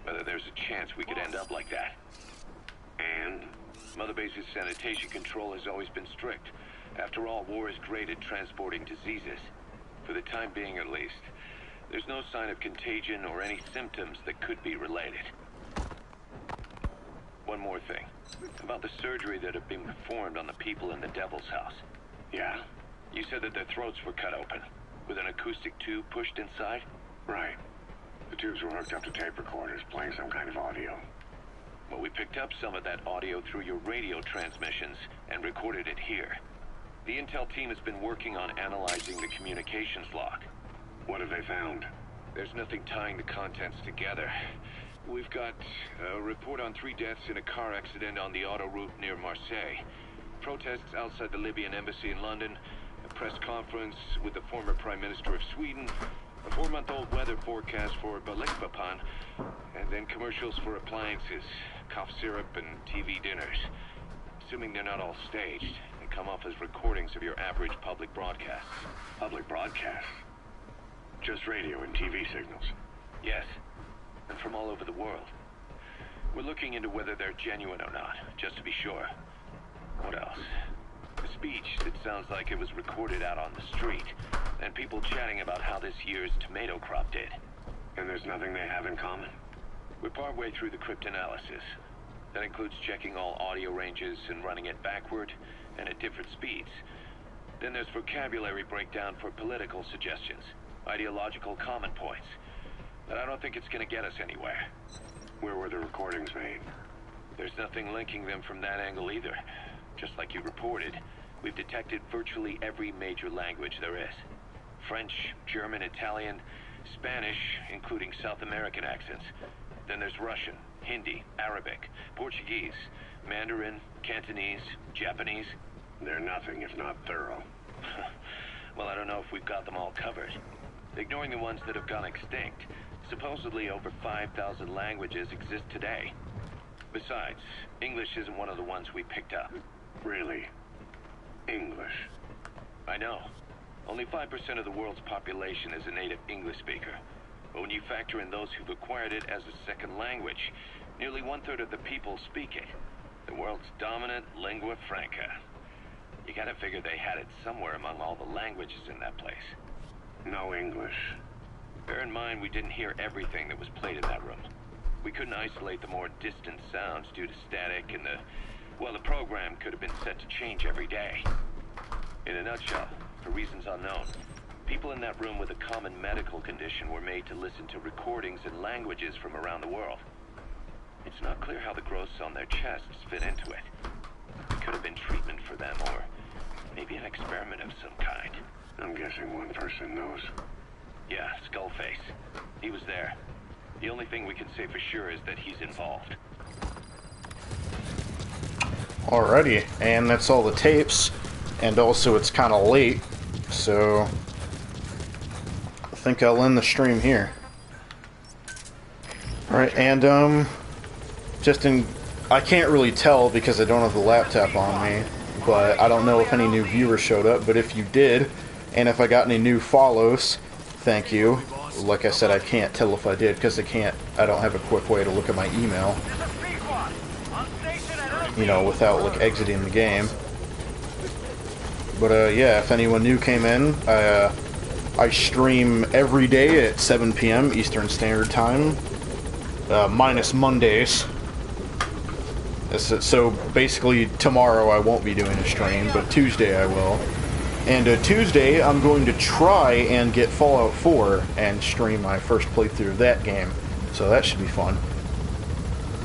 Whether there's a chance we could end up like that. And? Mother Base's sanitation control has always been strict. After all, war is great at transporting diseases. For the time being, at least. There's no sign of contagion or any symptoms that could be related. One more thing. About the surgery that had been performed on the people in the Devil's House. Yeah? You said that their throats were cut open, with an acoustic tube pushed inside? Right. The tubes were hooked up to tape recorders, playing some kind of audio. Well, we picked up some of that audio through your radio transmissions and recorded it here. The intel team has been working on analyzing the communications log. What have they found? There's nothing tying the contents together. We've got a report on 3 deaths in a car accident on the autoroute near Marseille. Protests outside the Libyan embassy in London. A press conference with the former Prime Minister of Sweden. A 4-month-old weather forecast for Balikpapan, and then commercials for appliances, cough syrup, and TV dinners. Assuming they're not all staged, they come off as recordings of your average public broadcasts. Public broadcasts? Just radio and TV signals? Yes, and from all over the world. We're looking into whether they're genuine or not, just to be sure. What else? A speech that sounds like it was recorded out on the street, and people chatting about how this year's tomato crop did. And there's nothing they have in common? We're partway through the cryptanalysis. That includes checking all audio ranges and running it backward and at different speeds. Then there's vocabulary breakdown for political suggestions, ideological common points. But I don't think it's going to get us anywhere. Where were the recordings made? There's nothing linking them from that angle either. Just like you reported, we've detected virtually every major language there is. French, German, Italian, Spanish, including South American accents. Then there's Russian, Hindi, Arabic, Portuguese, Mandarin, Cantonese, Japanese. They're nothing if not thorough. Well, I don't know if we've got them all covered. Ignoring the ones that have gone extinct, supposedly over 5,000 languages exist today. Besides, English isn't one of the ones we picked up. Really? English? I know. Only 5% of the world's population is a native English speaker. But when you factor in those who've acquired it as a second language, nearly 1/3 of the people speak it. The world's dominant lingua franca. You gotta figure they had it somewhere among all the languages in that place. No English. Bear in mind, we didn't hear everything that was played in that room. We couldn't isolate the more distant sounds due to static, and the program could have been set to change every day. In a nutshell, for reasons unknown, people in that room with a common medical condition were made to listen to recordings in languages from around the world. It's not clear how the growths on their chests fit into it. It could have been treatment for them, or maybe an experiment of some kind. I'm guessing one person knows. Yeah, Skullface. He was there. The only thing we can say for sure is that he's involved. Alrighty, and that's all the tapes. And also, it's kind of late, so I think I'll end the stream here. Alright, and I can't really tell because I don't have the laptop on me, but I don't know if any new viewers showed up, but if you did, and if I got any new follows, thank you. Like I said, I can't tell if I did because I don't have a quick way to look at my email, you know, without like exiting the game. But yeah, if anyone new came in, I stream every day at 7 p.m. Eastern Standard Time, minus Mondays. So basically tomorrow I won't be doing a stream, but Tuesday I will. And Tuesday I'm going to try and get Fallout 4 and stream my first playthrough of that game. So that should be fun.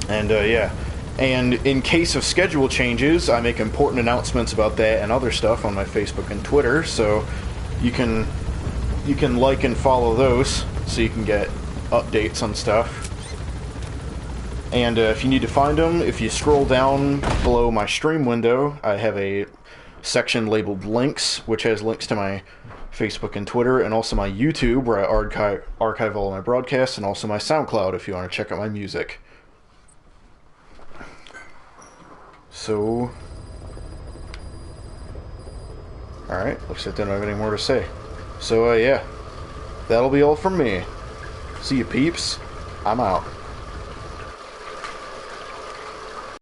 And yeah. And in case of schedule changes, I make important announcements about that and other stuff on my Facebook and Twitter, so you can like and follow those so you can get updates on stuff. And if you need to find them, if you scroll down below my stream window, I have a section labeled links, which has links to my Facebook and Twitter, and also my YouTube, where I archive all of my broadcasts, and also my SoundCloud if you want to check out my music. So, alright, looks like I don't have any more to say. So, yeah, that'll be all from me. See you, peeps. I'm out.